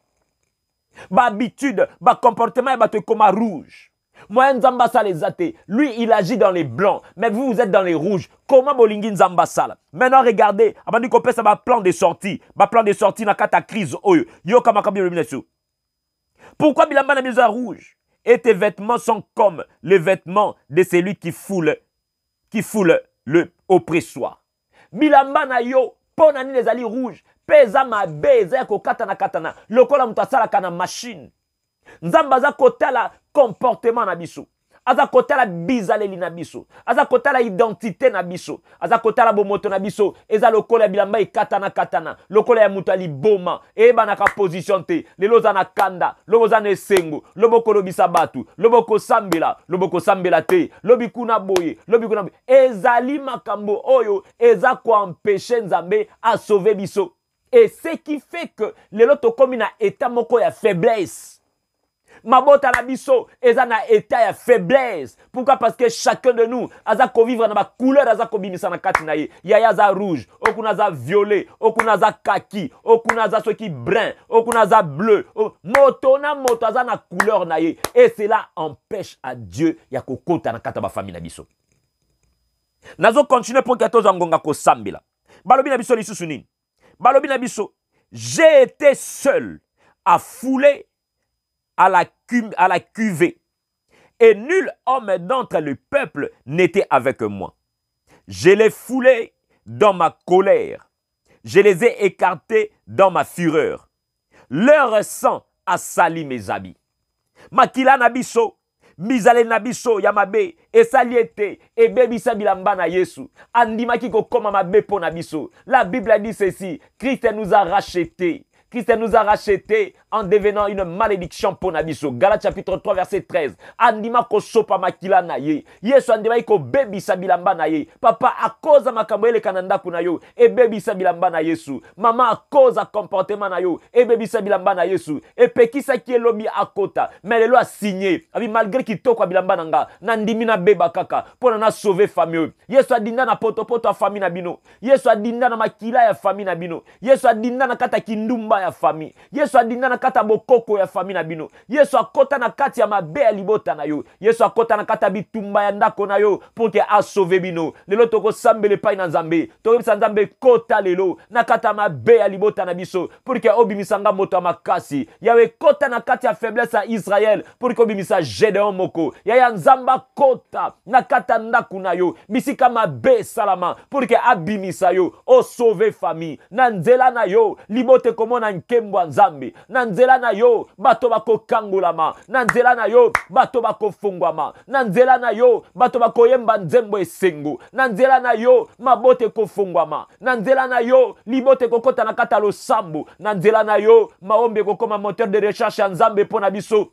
Ba habitude, ba comportement est comme rouge. Moi, Nzamba les athées. Lui, il agit dans les blancs. Mais vous, vous êtes dans les rouges. Comment Bolingi Nzamba Sala? Maintenant, regardez. Avant de couper ça, plan de sortie. Plan de sortie dans la crise. Yo, pourquoi Bilamba n'a mis à rouge? Et tes vêtements sont comme les vêtements de celui qui foule le oppressoir. Bilamba na yo, ponani les ali rouges. Pesa ma beza ko katana katana. Lokola mutasala kana machine. Nzamba za kotala comportement na biso. Aza kotala bizaleli na biso. Aza kotala identité na biso. Aza kotala bomoto na biso. Eza lokola bilamba katana katana. Lokola ya mutali boma. Eba na ka position te. Lelo za na kanda. Lobo za na esengo. Lobo kolobisa batu. Lobo ko sambela. Lobo ko sambela te. Lobi kuna boye. Lobi kuna boye. Ezali makambo oyo. Eza ko empêcher Nzambe a sauver biso. Et ce qui fait que lelo to komi na état moko ya faiblesse. Mabota na biso eza na état ya faiblesse. Pourquoi? Parce que chacun de nous aza ko vivre na ba couleur aza ko bimisa na kati na ye. Yaya za rouge, okuna za violet, okuna za kaki, okuna za soki brun, okuna za bleu. Moto na moto aza na couleur na ye. Et cela empêche à Dieu ya kokota na kata ba famille na biso. Nazo continuer pour que tozo ngonga ko sambila. Balobi na biso lisusu nini? Balobi na biso, j'ai été seul à fouler à la cuvée, et nul homme d'entre le peuple n'était avec moi. Je les foulais dans ma colère, je les ai écartés dans ma fureur. Leur sang a sali mes habits. Makila nabiso, mizale nabiso yamabe, esaliete, et bebisa bilamba na Yesu. Andimaki ko koma mabe po nabiso. La Bible a dit ceci, Christ nous a rachetés. Christ nous a rachetés en devenant une malédiction pour Nabiso. Galates chapitre 3 verset 13. Andima ko sopa makila na ye. Yesu andima ko bebi sabilamba na ye. Papa a cause makambo ele kananda kuna yo. E bebi sabilamba na Yesu. Mama a cause comportement na yo. E bebi sabilamba na Yesu. E pekisa ki elobi akota. Mais le loi a signé. Abi malgré ki toko bilamba nanga. Nandimi na beba kaka. Pour na sauver famille. Yesu adinda na poto a famille na bino. Yesu adinda na makila ya famille na bino. Yesu adinda na kata kindumba ya famille. Yesu adinda na kata bokoko ya famille na bino. Yesu akota na kati ya mabe ya libota na yo. Yesu akota na kata bitumba ya ndako na yo pour que a sauver bino. Lelo toko sambele pai na Nzambe. Toko Nzambe kota lelo na kata mabe ya libota na biso pour que obimisanga moto ya makasi. Yawe kota na kati ya faiblesse ya Israël pour que obimisa Gédéon moko. Yaya Nzamba kota na kata ndako na yo. Bisika mabe salama pour que abimisa yo o sauver famille. Na nzela na yo libote komona na nkembwa nzambe na nzela na yo bato bakokangolama na nzela na yo bato bakofungwama na nzela na yo bato bakoyemba nzembo esengo na nzela na yo mabote kofungwama na nzela na yo libote kokota na kata losambo na nzela na yo maombe kokoma moteur de recherche ya nzambe pona biso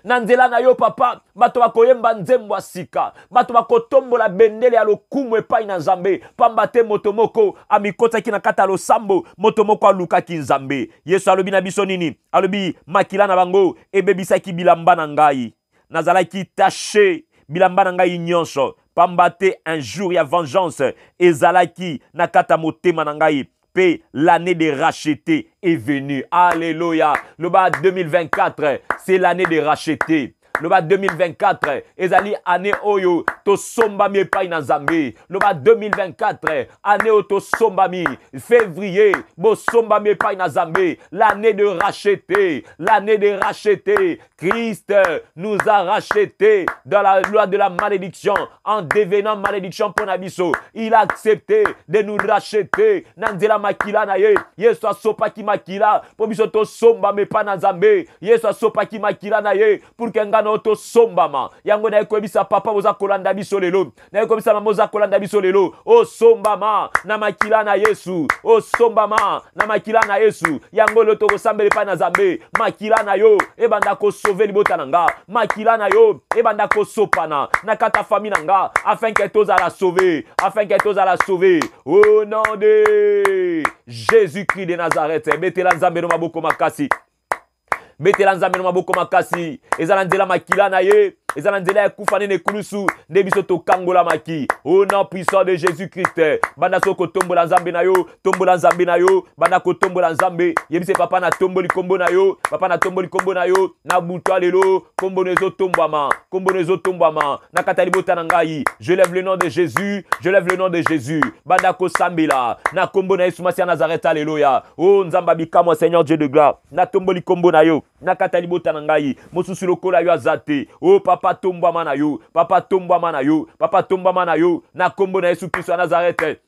na nzela na yo papa bato bakoyemba nzembo sika bato bakotombola bendele ya lokumu epai na nzambe pamba te moto moko amikotaki na kata losambo moto moko alukaki nzambe Yesu alobi na biso nini alobi makila na bango ebebisaki bilamba na ngai nazalaki taché bilamba na ngai nyonso pamba te un jour ya vengeance ezalaki na kata motema na ngai pe l'année de racheter est venue. Alléluia. Le bas 2024, c'est l'année de racheter. Le bas 2024, ezali année oyo to sombami pa na Nzambe. Le bas 2024, année oyo to sombami. Février, bo sombami pa na Nzambe. L'année de racheter, l'année de racheter. Christ nous a rachetés dans la loi de la malédiction en devenant malédiction pour Nabiso. Il a accepté de nous racheter. Nanzela makila na ye. Yesu asopa ki makila pour biso to sombami pa na Nzambe. Yesu asopa ki makila na ye pour kenga to sombama yango na ekobisa papa boza kolanda biso lelo na ekobisa mama boza kolanda biso lelo o sombama na makila na Yesu o sombama na makila na Yesu yango lo to kosambele pa na Nzambe makila na yo ebanda ko sauver libota nanga makila na yo ebanda ko sopana na kata famille nanga afin que tous à la sauver au nom de Jésus-Christ de Nazareth betela Nzambe no maboko makasi betela Nzambe no maboko makasi ezala nzela makila na ye ezala nzela ya kufane ne kulusu nde biso to kangola maki au nom puissant de Jésus-Christ banda soko tombola Nzambe na yo banda ko tombola Nzambe yebise papa na tomboli kombo na yo papa na tomboli kombo na yo na butwa lelo kombo nezo tombama na katali bota na ngai je lève le nom de Jésus banda ko sambela na kombo na Yesu Masia Nazareth alléluia oh Nzamba bikamo Seigneur Dieu de gloire na tomboli kombo na yo na katali bota na ngai mosusu lokola yo azate oh papa tombama na yo na kombo na Yesu Kristo Nazareth.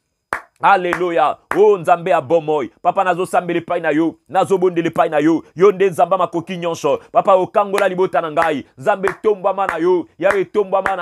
Alléluia. Oh Nzambe a bomoy. Papa nazo sambele pai na yo. Nazo bondele pai na yo. Yonde Nzamba makoki nyonso. Papa okangola libota na ngai. Nzambe tombama na yo. Yawe tombama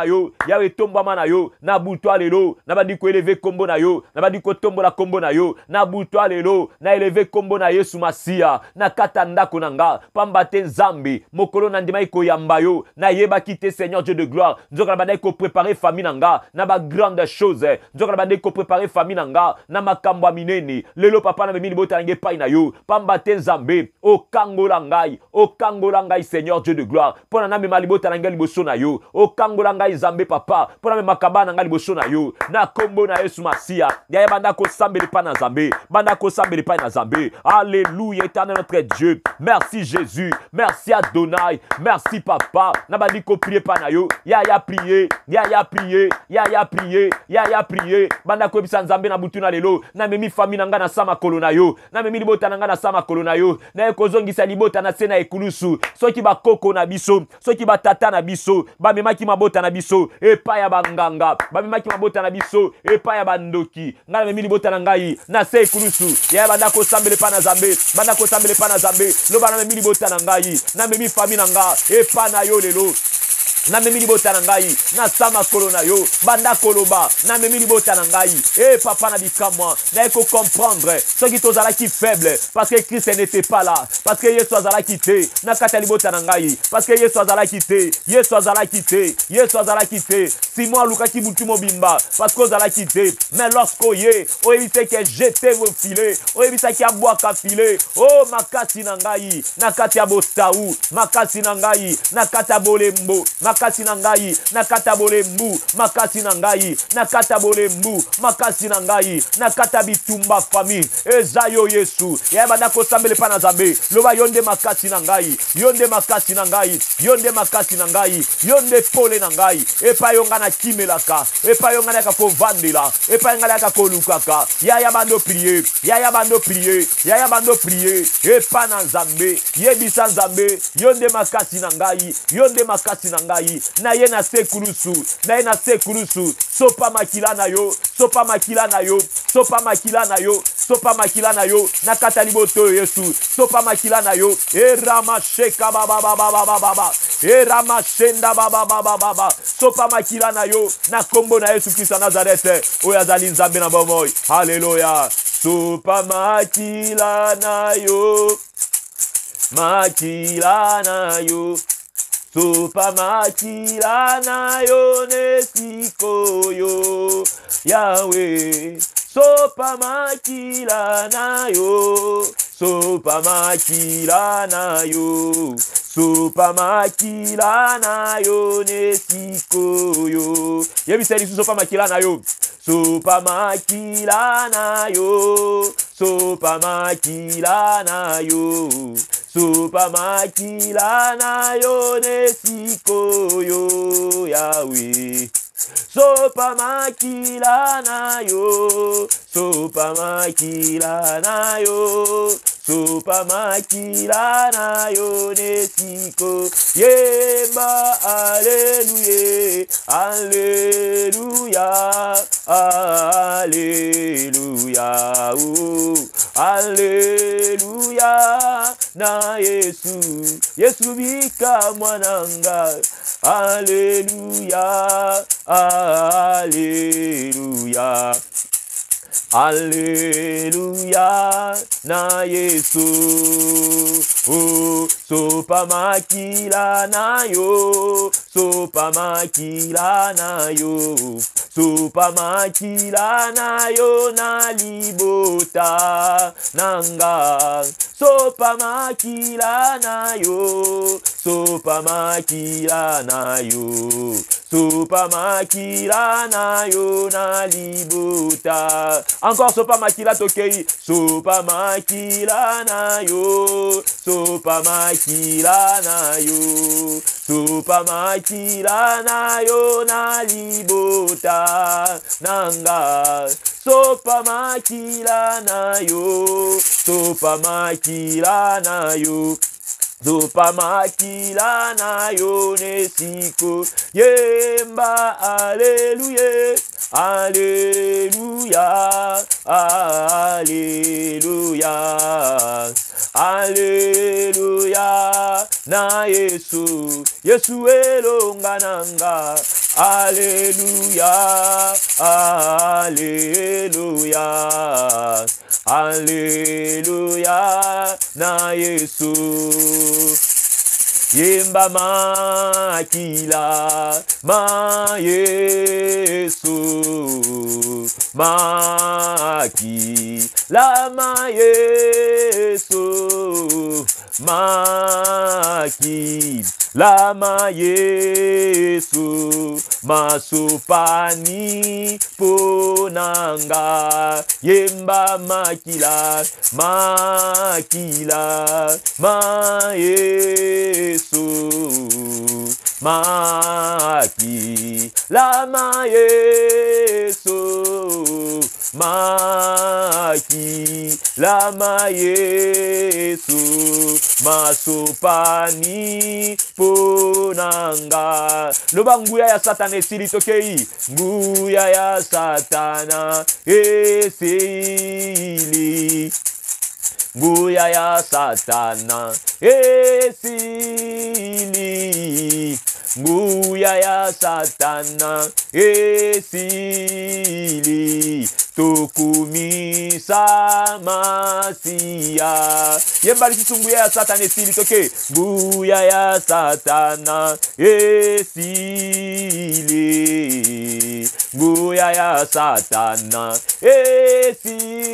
na yo. Na butwa lelo. Na badi ko eleve kombo na yo. Na badi ko tombola kombo na yo. Na butwa lelo. Na eleve kombo na Yesu Masia. Na kata ndako nanga. Pamba te Nzambe. Mokolo na ndima iko yamba yo. Na yeba kite Seigneur Dieu de gloire. Nzoka na badi ko préparer famille nanga. Na ba grande chose. Nzoka na badi ko préparer famille nanga. Na makambo minene lelo papa na mimi bota nge pai na yo pamba te Nzambe o kangola ngai Seigneur Dieu de gloire pona na mema libota na ngai liboso na yo o kangola ngai Nzambe papa pona mema makaba na ngai liboso na yo na kombo na Yesu Masia ya banda ko sambeli pa na Nzambe alléluia éternel notre Dieu merci Jésus merci Adonai merci papa na bandi ko prier pa na yo ya prier banda ko bisa Nzambe na butu na lelo na memi famille nanga na sama kolona yo na memi libota nanga na sama kolona yo na ekozongisa libota na sena ekulusu soki ba koko na biso soki ba tata na biso ba memaki mabota na biso epa ya banganga ba memaki mabota na biso epa ya bandoki ngala memi libota na ngai na se ekulusu ya banda ko sambele pa na Nzambe lo bana memi libota na ngai na memi famille nanga epa na yo lelo na memi libota na ngai na sama kolona yo banda koloba na memi libota na ngai papa na bikamwa na eko comprendre ceux qui tozala qui faible parce que Christ n'était pas là parce que Yesu azala quitté na kata libota na ngai parce que Yesu azala quitté Simon luka ki butu mobimba parce que ozala quitté mais lorsqu'o ye o évite que jeter vos filets o évite ki aboa ka filet oh makasi na ngai na kata ya botau makasi na ngai na kata bolembo makasi na ngai na kata bolembu makasi na ngai na kata bolembu makasi na ngai na kata bitumba famille ezayo Yesu ya banda ko sambele pa na Nzambe loba yonde makasi na ngai yonde pole na ngai epa yonga na kimelaka epa yonga na ko vandela epa yonga na ko lukaka ya bando prier epa na Nzambe yebisa Nzambe yonde makasi na ngai ngai na ye na se kulusu na ye na se kulusu sopa makila na yo sopa makila na yo sopa makila na yo sopa makila na yo na kata liboto Yesu sopa makila na yo eramasheka baba baba baba baba eramashenda baba baba baba sopa makila na yo na kombo na Yesu Kristo Nazareth oyo azali nzambe na bomoi haleluya sopa makila na yo makila na yo sopa makila na yo nesiko yo Yahweh sopa makila na yo sopa makila na yo sopa makila na yo nesiko yo yebiseli sopa makila na yo sopa makila na yo sopa makila na yo sopa makila na yo nesiko yo Yahweh sopa makila na yo sopa makila na yo sopa makila na yo nesiko yemba haleluya haleluya haleluya haleluya na Yesu Yesu bika mwananga haleluya haleluya haleluya na Yesu sopa makila na yo sopa makila na yo sopa makila na yo na libota nanga sopa makila na yo sopa makila na yo sopa makila na yo na libota encore sopa makila tokei sopa makila na yo sopa makila na yo sopa makila na yo na libota nanga sopa makila na yo sopa makila na yo sopa makila na yo nesiko yemba haleluya haleluya haleluya haleluya na Yesu Yesu elonga nanga haleluya haleluya haleluya na Yesu yemba makila ma Yesu makila ma Yesu makila ma Yesu masupani ponanga yemba makila ma Yesu makila ma Yesu makila ma Yesu masupani ponanga loba nguya ya satana esili tokei nguya ya satana esili nguya ya satana esili nguya ya satana esili tokumisa masia yemba lisusu nguya ya satana esili toke nguya ya satana esili nguya ya satana esili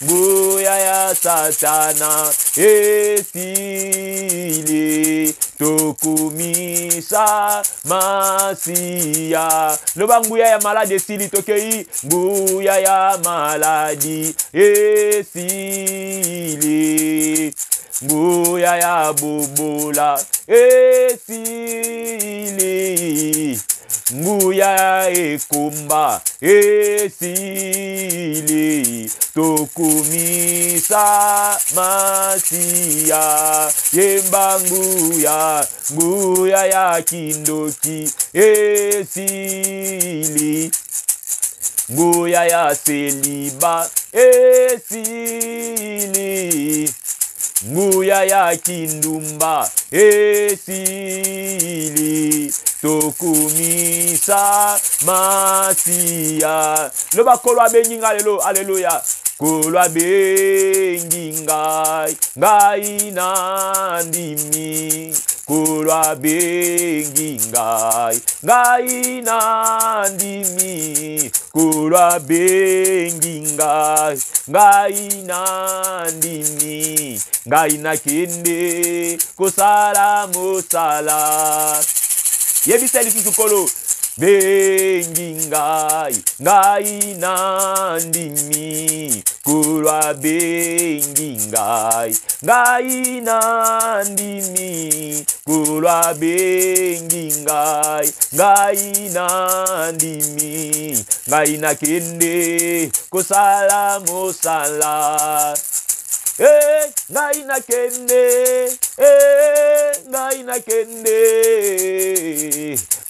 nguya ya satana esili tokumisa masia loba nguya ya maladi esili tokei nguya ya maladi esili nguya ya bobola esili nguya ya ekomba esili tokumisa masia yemba nguya ya kindoki esili nguya ya seliba esili nguya ya kindumba esili tokumisa masia loba kolwa benginga lelo haleluya kolwa benginga ngai nandimi kolwa benginga ngai nandimi kolwa benginga ngai nandimi ngai nakende kosala mosala yebisa lisusu kolo bengingai ngai nandimi kolwa bengingai ngai nandimi kolwa bengingai ngai nandimi ngai nakende kosala mosala ngai nakende ngai nakende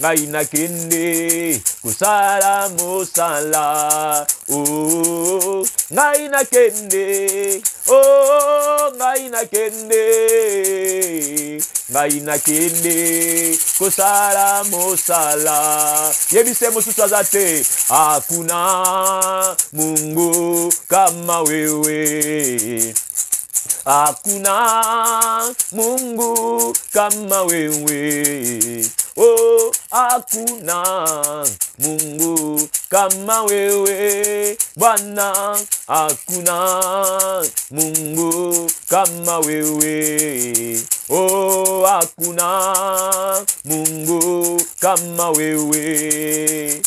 ngai nakende kusala mosala oh ngai nakende oh ngai nakende kusala mosala yebise mususu azate hakuna Mungu kama wewe hakuna Mungu kama wewe oh hakuna Mungu kama wewe Bwana hakuna Mungu kama wewe oh hakuna Mungu kama wewe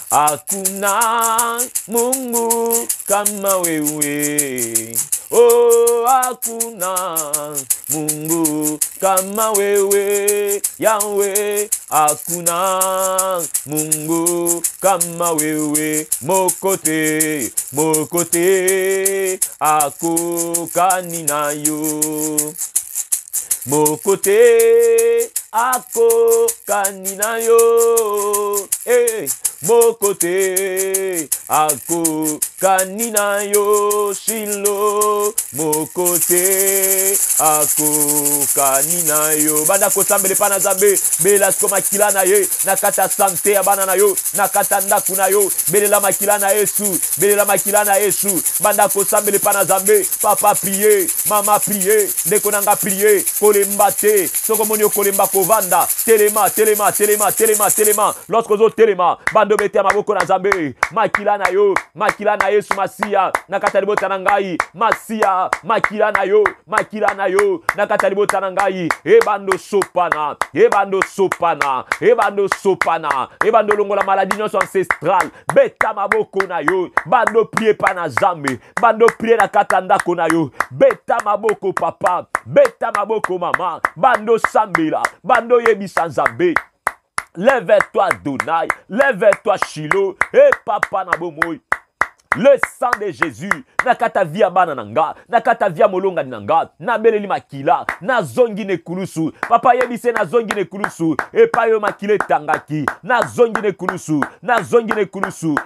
hakuna Mungu kama wewe oh hakuna Mungu kama wewe Yahweh hakuna Mungu kama wewe mokote ako kaninayo mokote ako kaninayo mokote ako kaninayo shilo mokote ako kaninayo banda kosambele pana zambe bela skoma kilana ye nakata sante ya bana nayo nakata ndaku nayo belela makilana Yesu belela makilana Yesu banda kosambele pana zambe papa prier mama prier ndeko nanga prier kolemba te soko monyo kolemba kovanda telema lorsque zo telema bando bete maboko na zambe makilana yo makilana Yesu masia nakata libota na ngai masia makilana yo nakata libota na ngai ebando sopana ebando longola maladie nyonso ancestral beta maboko na yo bando prier pa na zambe bando prier na kata ndako na yo beta maboko papa beta maboko mama bando sambela bando yebisa nzambe. Lève-toi Adonai, lève-toi Shiloh, et papa na bomoy. Le sang de Jésus, nakata via banananga, nakata via molonga nanga, na beleli makila, na zongi ne kulusu, papa yebise na zongi ne kulusu, e pa yo makile tangaki, na zongi ne kulusu,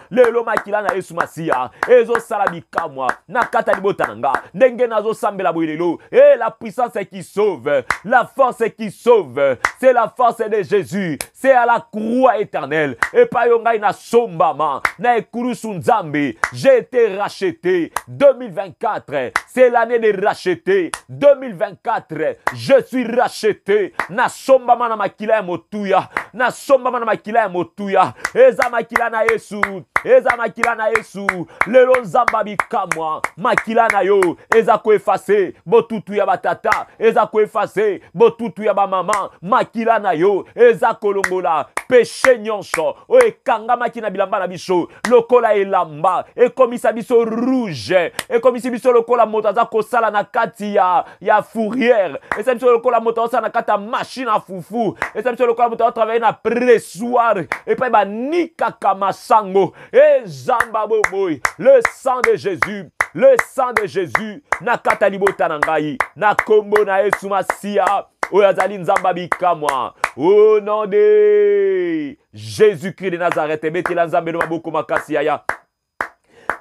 lelo makila na Yesu Masia, ezo salabika moi, nakata libota nanga, ndenge nazo sambela boilelo, et la puissance qui sauve, la force qui sauve, c'est la force de Jésus, c'est à la croix éternelle, et pa yo ngai na sombama, na ekulusu nzambe. J'ai été racheté. 2024, c'est l'année de racheter. 2024, je suis racheté. Na somba mana makila motuya. Na somba mana makila motuya. Eza makila na Yesu. Eza makila na Yesu. Lelo nzamba bikamwa. Makila na yo. Eza ko effacer. Botutu ya batata. Eza ko effacer. Botutu ya ba mama. Makila na yo. Eza kolongola. Péché nyonso. O ekanga makina bilamba na biso. Lokola elamba. Ekomisa biso rouge. Ekomisa biso lokola motaza kosala na kati ya fourrière. Esa biso lokola motaza na kata machine à foufou. Esa biso lokola motaza travailler na pressoir et puis ba nikaka masango et zamba boboy le sang de Jésus, le sang de Jésus na kata libota na ngai na kombo na Yesu Masia oyazali nzamba bikamwa au nom de Jésus-Christ de Nazareth. Betela nzambe no maboko makasi yaya,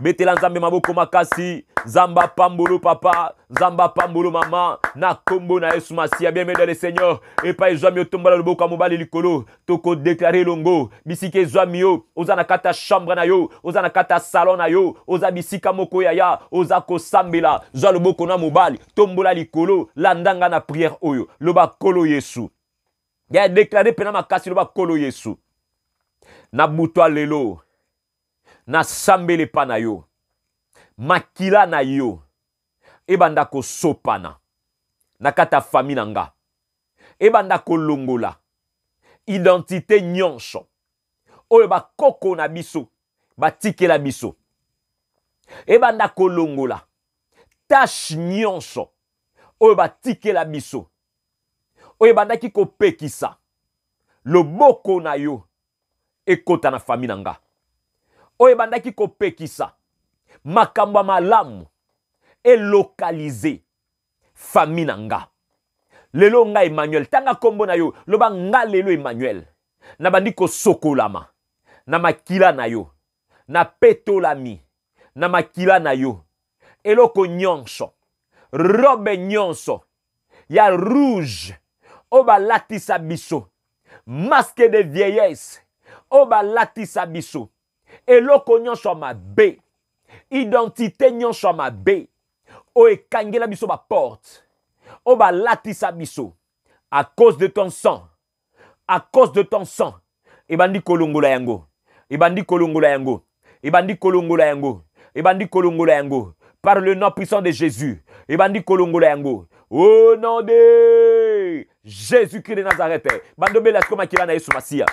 betela nzambe maboko makasi, zamba pambolo papa, zamba pambolo mama, na kombo na Yesu Masia. Bien-aimé le Seigneur, et pas ezwami otombola loboko mobali likolo, toko déclarer longo, bisika ezwami yo, oza na kata chambre na yo, oza na kata salon na yo, oza bisika moko yaya, oza ko sambela, zwa loboko na mobali, tombola likolo, landanga na prière oyo, loba kolo Yesu. Ya déclarer pena makasi loba kolo Yesu. Na butwa lelo, na sambele pa na yo, makila na yo, ebanda ko sopana, na kata fami nanga, ebanda ko longola, identité nyonso, oyo ba koko na biso, ba tike la biso, ebanda ko longola, tâche nyonso, oyo ba tike la biso, oyo ebanda ki ko pekisa, loboko na yo, ekota na fami nanga. Oye bandaki ko pekisa makamba malamu e localiser famille nanga. Lelo nga Emmanuel tanga kombo na yo loba nga lelo Emmanuel na bandi ko sokolama na makila na yo na petolami na makila na yo eloko nyonso robe nyonso ya rouge oba latisa biso masque de vieillesse oba latisa biso eloko nyonso mabe, identité nyonso mabe, o ekangela biso ba porte, o ba latisa biso, à cause de ton sang, à cause de ton sang, ebandi kolongola yango, ebandi kolongola yango, ebandi kolongola yango, ebandi kolongola yango, par le nom puissant de Jésus, ebandi kolongola yango, au nom de Jésus-Christ de Nazareth, bando bela koma kilana Yesu Masia.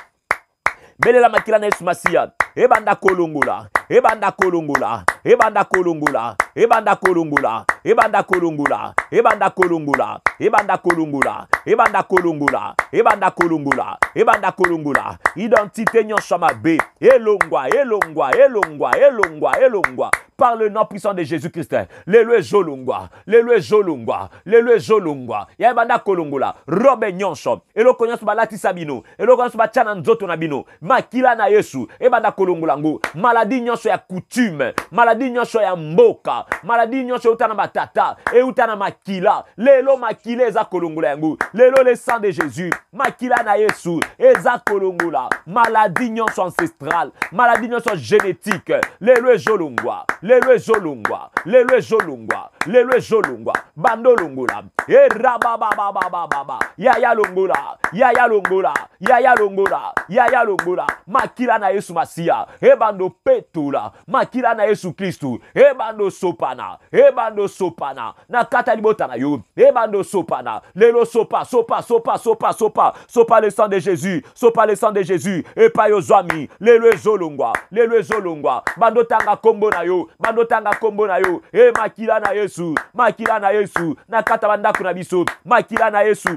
Belela makila na Yesu Masia. Ebanda kolongola, ebanda kolongola, ebanda kolongola, ebanda kolongola, ebanda kolongola, ebanda kolongola, ebanda kolongola, ebanda kolongola, ebanda kolongola, ebanda kolongola. Identité nyonso mabe, elongwa, elongwa, elongwa, elongwa, elongwa. Par le nom puissant de Jésus-Christ, lelo jolongwa, lelo jolongwa, lelo jolongwa. Ya ebanda kolongola, robe nyonso, eloko nyonso balati sabino, eloko nyonso bachana nzoto na bino, makila na Yesu, ebanda kolongolango, maladie nyonso ya coutume, maladie nyonso ya mboka, maladie nyonso utana matata, e utana makila, lelo makila eza kolongola yango, lelo le sang de Jésus, makila na Yesu, eza kolongola, maladie nyonso ancestrale, maladie nyonso génétique, lelo jolongwa, lelo jolongwa, lelo jolongwa, lelo jolongwa, bando longola, e rababababababa, yaya longola, yaya longola, yaya longola, yaya longola, makila na Yesu Masia, ebando petula, makila na Yesu Kristu, ebando sopana, ebando sopana, na kata libota na yo, ebando sopana, lelo sopa, sopa, sopa, sopa, sopa, sopa le sang de Jésus, sopa le sang de Jésus, e pa yo zwami, lelo ezolongwa, lelo ezolongwa, bando tanga kombo na yo, bando tanga kombo na yo, e makila na Yesu, makila na Yesu, na kata bandako na biso, makila na Yesu,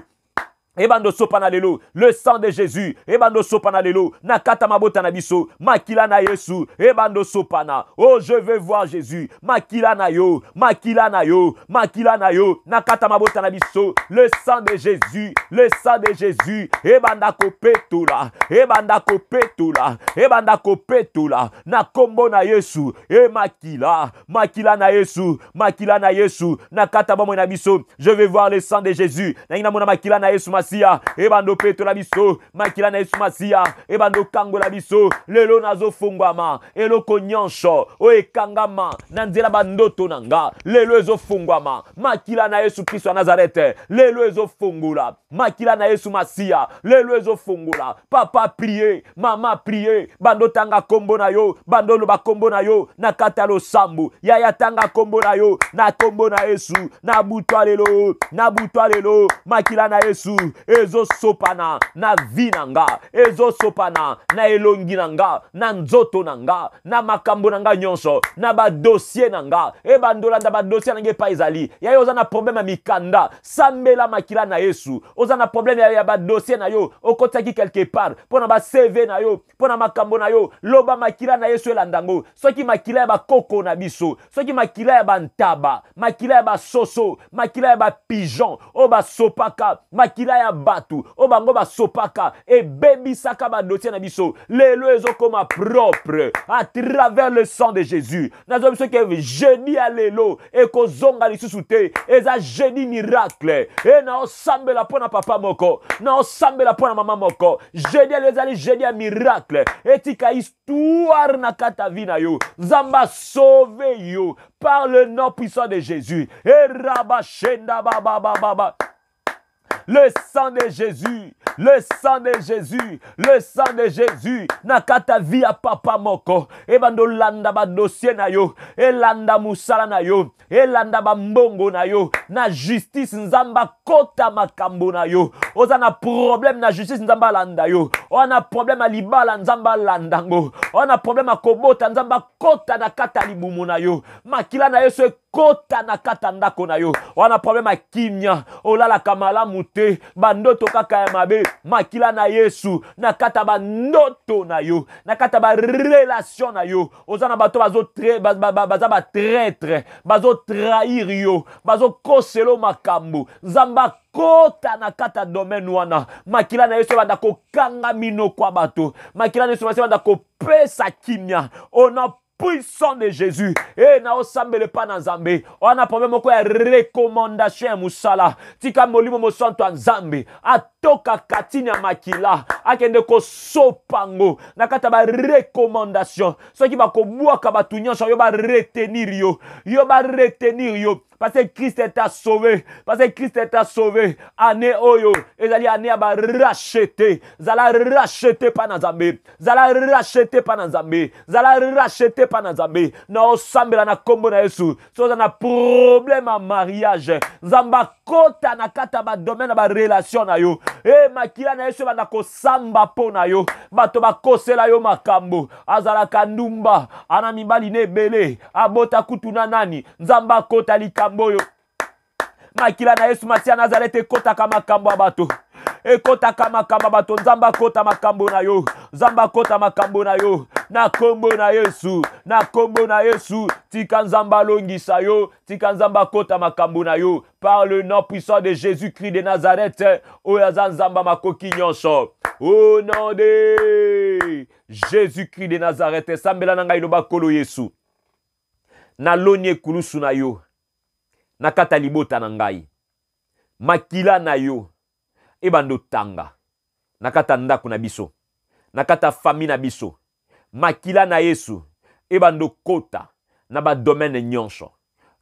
ebando sopana lelo, le sang de Jésus, ebando sopana lelo, na kata mabota na biso, makila na Yesu, ebando sopana, oh je veux voir Jésus, makila na yo, makila na yo, makila na yo, na kata mabota na biso, le sang de Jésus, le sang de Jésus, ebanda kopetula, ebanda kopetula, ebanda kopetula, na kombo na Yesu, e makila, makila na Yesu, makila na Yesu, na kata bomo na biso, je veux voir le sang de Jésus, na ina mona makila na Yesu Masia, ebando peto la biso, makila na Yesu Masia, ebando kango la biso, lelo nazo fungwama, eloko nyonsho, oe kangama, nanzela bandoto nanga, lelo ezo fungwama, makila na Yesu Kristo wa Nazareth, lelo ezo fungula, makila na Yesu Masia, lelo ezo fungula, papa prier, mama prier, bando tanga kombo na yo, bando lo ba kombo na yo, na katalo sambu, yaya tanga kombo na yo, na kombo na Yesu, na butwa lelo, makila na Yesu, Jésus ezo sopana na vie nanga ezo sopana na elongi nanga na nzoto nanga na makambo nanga nyonso na ba dossier nanga e bandolanda ba dossier nanga pa ezali ya yo oza na problème ya mikanda sambela makila na Yesu oza na problème ya ba dossier na yo okotaki quelque part pona ba CV na yo pona makambo na yo loba makila na Yesu elandango soki makila ya ba koko na biso soki makila ya ba ntaba makila ya ba soso makila ya ba pigeon o ba sopaka makila ya batu o bango ba sopaka e bebisaka ba dossier na biso lelo ezokoma propre à travers le sang de Jésus nazo biso ke jeudi ya lelo e kozonga lisusu te eza jeudi miracle e na osambela pona papa moko na osambela pona mama moko jeudi ya ezali jeudi ya miracle etika histoire na kata vie na yo Zamba sauve yo par le nom puissant de Jésus e rabashenda baba baba. Le sang de Jésus, le sang de Jésus, le sang de Jésus. Nakata via papa moko. Ebando landa ba dossier na yo. Elanda musala na yo. Elanda ba mbongo na yo. Na justice nzamba kota makambo na yo. Oza na problème na justice nzamba landa yo. On a problème a libala nzamba landango. On a problème a kobota nzamba kota na kata libumu na yo. Makila na yo se kota na kata ndako na yo. On a problème a kimia. Olala kamala mute. Bandoto kaka ya mabe. Makila na Yesu. Na kata bandoto na yo. Na kata ba relation na yo. Ozana bato bazo traître. Bazo trahir yo. Bazo koselo makambo. Zamba kota na kata domaine wana. Makila na Yesu banda ko kanga mino kwa bato. Makila na Yesu banda ko pesa kimia. On a puissant de Jésus. Et na osambele pa na Nzambe. On a problème ko ya recommandation ya musala. Tika molimo mo santo Nzambe. Atoka katini ya makila. Akende ko sopango. Nakata ba recommandation. Soki ba ko buaka batu nyonso yo ba retenir yo. Yo ba retenir yo. Parce que Christ t'a sauvé. Parce que Christ t'a sauvé. Année oyo. Ezali année à ba racheter. Zala racheter pa na Nzambe. Zala racheter pa na Nzambe. Zala racheter pa na Nzambe. Na osambela na kombo na Yesu. So na problème à mariage. Nzamba kota na kata ba domaine ba relation na yo. E makila na Yesu banda ko samba po na yo. Bato ba kosela yo makambo. Azala kandumba. Ana mibali ne bele. Abota kutuna nani. Nzamba kota likambo yo. Makila na Yesu matia Nazareth kota kama kambo abato. Ekota kama kama bato. Nzamba kota makambo na yo. Nzamba kota makambo na yo. Na kombo na Yesu. Na kombo na Yesu. Tika nzamba longisa yo. Tika nzamba kota makambo na yo. Par le nom puissant de Jésus-Christ de Nazareth. Oyaza nzamba makoki nyonso. Au nom de Jésus-Christ de Nazareth. Sambela nanga iloba kolo Yesu. Na lonye kulusu na yo. Na kata libota na ngai. Makila na yo. Ebando tanga. Na kata ndako na biso. Na kata fami na biso. Makila na Yesu. Ebando kota. Na ba domaine nyonso.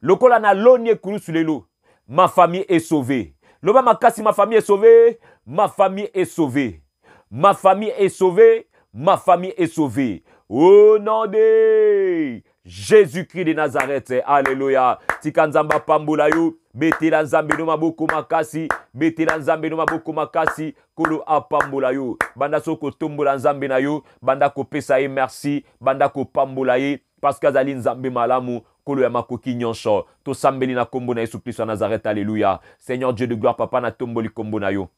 Lokola na lonye kulusu lelo. Ma famille est sauvée. Loba makasi ma famille est sauvée. Ma famille est sauvée. Ma famille est sauvée. Ma famille est sauvée. Au nom de Jésus-Christ de Nazareth. Alléluia. Tika nzamba pambula yo. Betela nzambe no maboko makasi. Betela nzambe no maboko makasi. Kolo apambula yo. Banda soko tombola nzambe na yo. Banda ko pesa ye merci. Banda ko pambula ye. Parce que azali nzambe malamu. Kolo ya makoki nyonso. To sambeli na kombo na Yesu Christ wa Nazareth. Alléluia. Seigneur Dieu de gloire, papa na tomboli kombo na yo.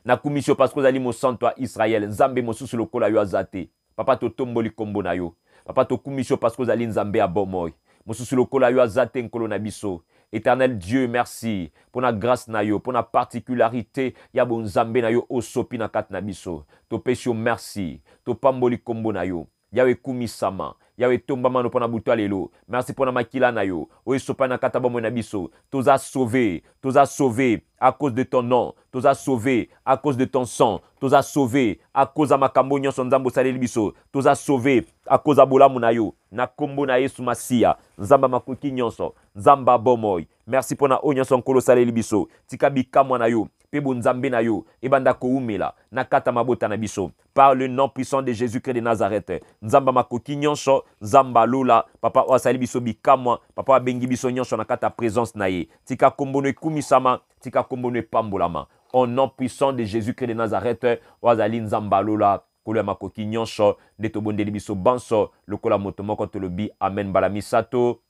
Na kumisio parce que ozali mo santo a Israël. Nzambe mosusu lokola yo azate. Papa to tomboli kombo na yo. Papa to kumisio parce que ozali nzambe a bomoy. Mosusu lokola yo azate nkolo na biso. Éternel Dieu, merci pour la grâce na yo, pour la particularité ya bon nzambe na yo osopi na kat na biso. To pesio merci. To pamboli kombo na yo. Yawe kumisama. Yawe tombama no pona buto alelo. Merci pour la makila na yo. O esopa na kata bomo na biso. Toza sauvé. Toza sauvé à cause de ton nom. Toza sauvé à cause de ton sang. Toza sauvé à cause de makambo nyonso nzambo saleli biso. Toza sauvé à cause de bolamu na yo. Na kombo na Yesu Masia. Nzamba makoki nyonso. Nzamba bomoy. Merci pour na onyonso nkolo saleli biso. Tika bikamwa na yo. Pebo nzambe na yo. Ebanda ko umela. Na kata mabota na biso. Par le nom puissant de Jésus-Christ de Nazareth. Nzamba makoki nyonso. Nzamba lola. Papa wasali biso bikamwa. Papa bengi biso nyonso na kata présence na ye. Tika kombo no kumisama. Tika kombo no pambolama. au nom puissant de Jésus-Christ de Nazareth, Wazali Nzambalola, Kola Makoki Nyonso, Netobondeli Biso Banso, Lokola Motomoko Tolobi, Amen Balamisato,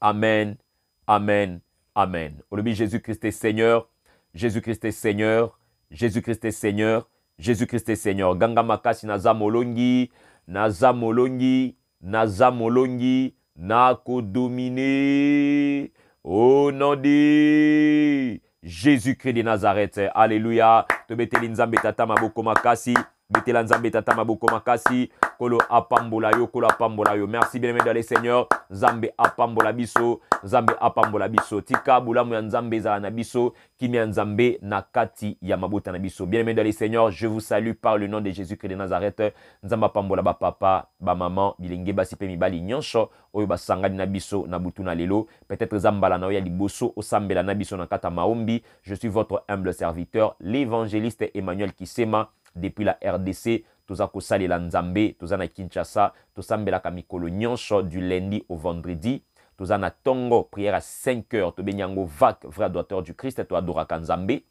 Amen, Amen, Amen. Olobi Jésus-Christ est Seigneur, Jésus-Christ est Seigneur, Jésus-Christ est Seigneur, Jésus-Christ est Seigneur. Ganga Makasi Nazamolongi, Nazamolongi, Nazamolongi, Nako dominé, au nom de Jésus-Christ de Nazareth. Alléluia. Tobeteli Nzambe Tata Maboko Makasi. Betela Nzambe Tata Maboko Makasi. Kolo apambola yo, kolo apambola yo. Merci bien aimé dans les seigneurs. Nzambe apambola biso, Nzambe apambola biso. Tika bulamu ya Nzambe za na biso, kimi ya Nzambe na kati ya mabota na biso. Bien aimé dans les seigneurs, je vous salue par le nom de Jésus-Christ de Nazareth. Nzamba apambola ba papa, ba maman, bilenge basi pe mibali nyonso oyo basangani na biso na butu na lelo. Peut-être zambala na ya liboso osambela na biso na kata maombi. Je suis votre humble serviteur, l'évangéliste Emmanuel Kisema depuis la RDC. Toza kosalela Nzambe, toza na Kinshasa, tosambelaka mikolo nyonso du lundi au vendredi. Toza na tongo, prière à 5 heures, tobenyango vac, vrai adorateur du Christ, to adoraka Nzambe.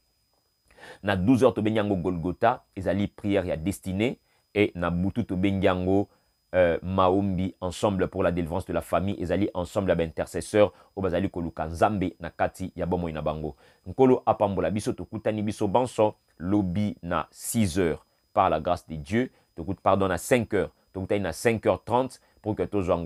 Na 12 heures, tobenyango Golgotha, ezali prière ya destinée. Et na butu tobenyango maombi, ensemble pour la délivrance de la famille, ezali ensemble ya intercesseur, o bazali koluka Nzambe na kati ya bomoi na bango. Nkolo apambola biso, tokutani biso banso, lobi na 6 heures. Par la grâce de Dieu, pardon, à 5 heures, à 5h30 pour que tous les gens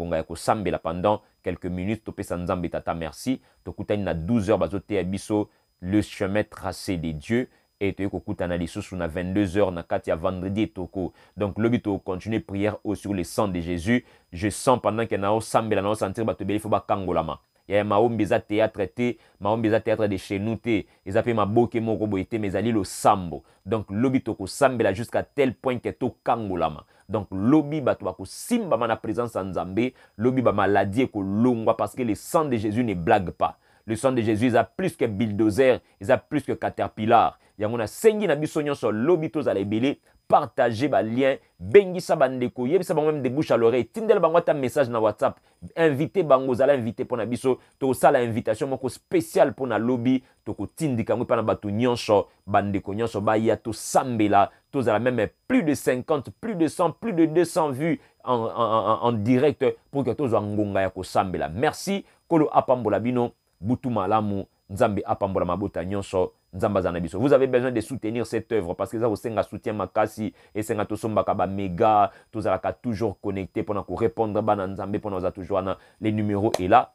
pendant quelques minutes, tu peux Nzambe Tata merci, tu à 12 heures, bazote abiso le chemin tracé de Dieu et tu écoutes na lisusu na 22 heures na kati ya vendredi et toko. Donc le but continuer prière sur le sang de Jésus. Je sens pendant que na o sambela na o sentir ba to beli fo ba kangolama. Il y a maombi za théâtre te, maombi za théâtre de chez nous te, ils appellent ma boke moko boité mais ali le sambo. Donc lobi toko sambela jusqu'à tel point que to kangolama. Donc lobi bato bako simba mana présence en Nzambe, lobi ba maladie ko longwa parce que le sang de Jésus ne blague pas. Le sang de Jésus, il a plus que bulldozer, il a plus que caterpillar. Il y a mon sengi na biso nyonso lobi to za lebele. Partagez ba lien, bengi sa bandeko, yebisa bango même de bouche à l'oreille, tindel bango ta message na WhatsApp, invitez bango, zala invité pour na biso, to sala invitation moko spécial pour na lobby, to ko tindika ngo pa na batu nyonso, bandeko nyonso ba ya to sambela, to zala même plus de 50, plus de 100, plus de 200 vues en direct pour que to zo ngonga ya ko sambela. Merci, kolo apambola bino, butu malamu, Nzambe apambola mabota nyonso. Vous avez besoin de soutenir cette œuvre parce que ça vous un soutien makasi et c'est un tosombaka ba méga, tous alaka toujours connecté pendant qu'on répondre ba Nzambe pendant qu'on toujours les numéros est là.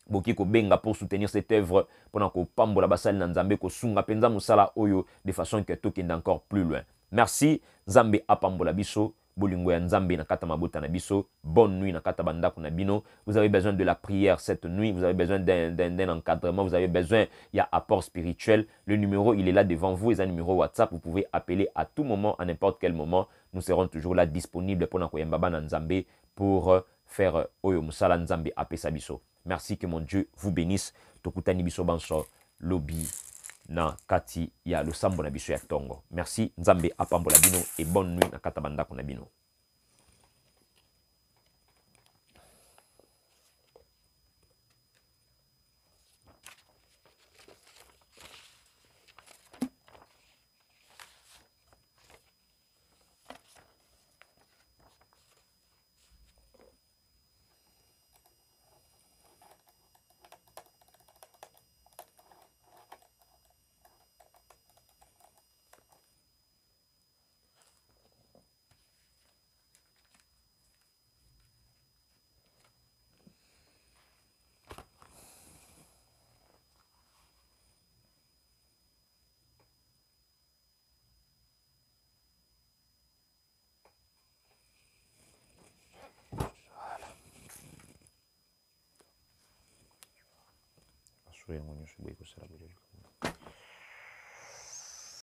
Boki ko benga pour soutenir cette œuvre pendant qu'on pambola basali Nzambe ko sunga penza musala oyo de façon que tout est encore plus loin. Merci Nzambe apambola biso. Bolingo ya Nzambe na kata mabota na biso. Bonne nuit na kata bandako na bino. Vous avez besoin de la prière cette nuit. Vous avez besoin d'un encadrement. Vous avez besoin, il y a apport spirituel. Le numéro, il est là devant vous. Il y a un numéro WhatsApp. Vous pouvez appeler à tout moment, à n'importe quel moment. Nous serons toujours là disponibles pour Nakoyembaba na Nzambe pour faire Oyo Musala Nzambe apesa biso. Merci, que mon Dieu vous bénisse. Tokutani biso banso lobi na kati ya losambo na biso ya tongo. Merci, Nzambe apambola bino et bonne nuit na kata bandako na bino. Voilà.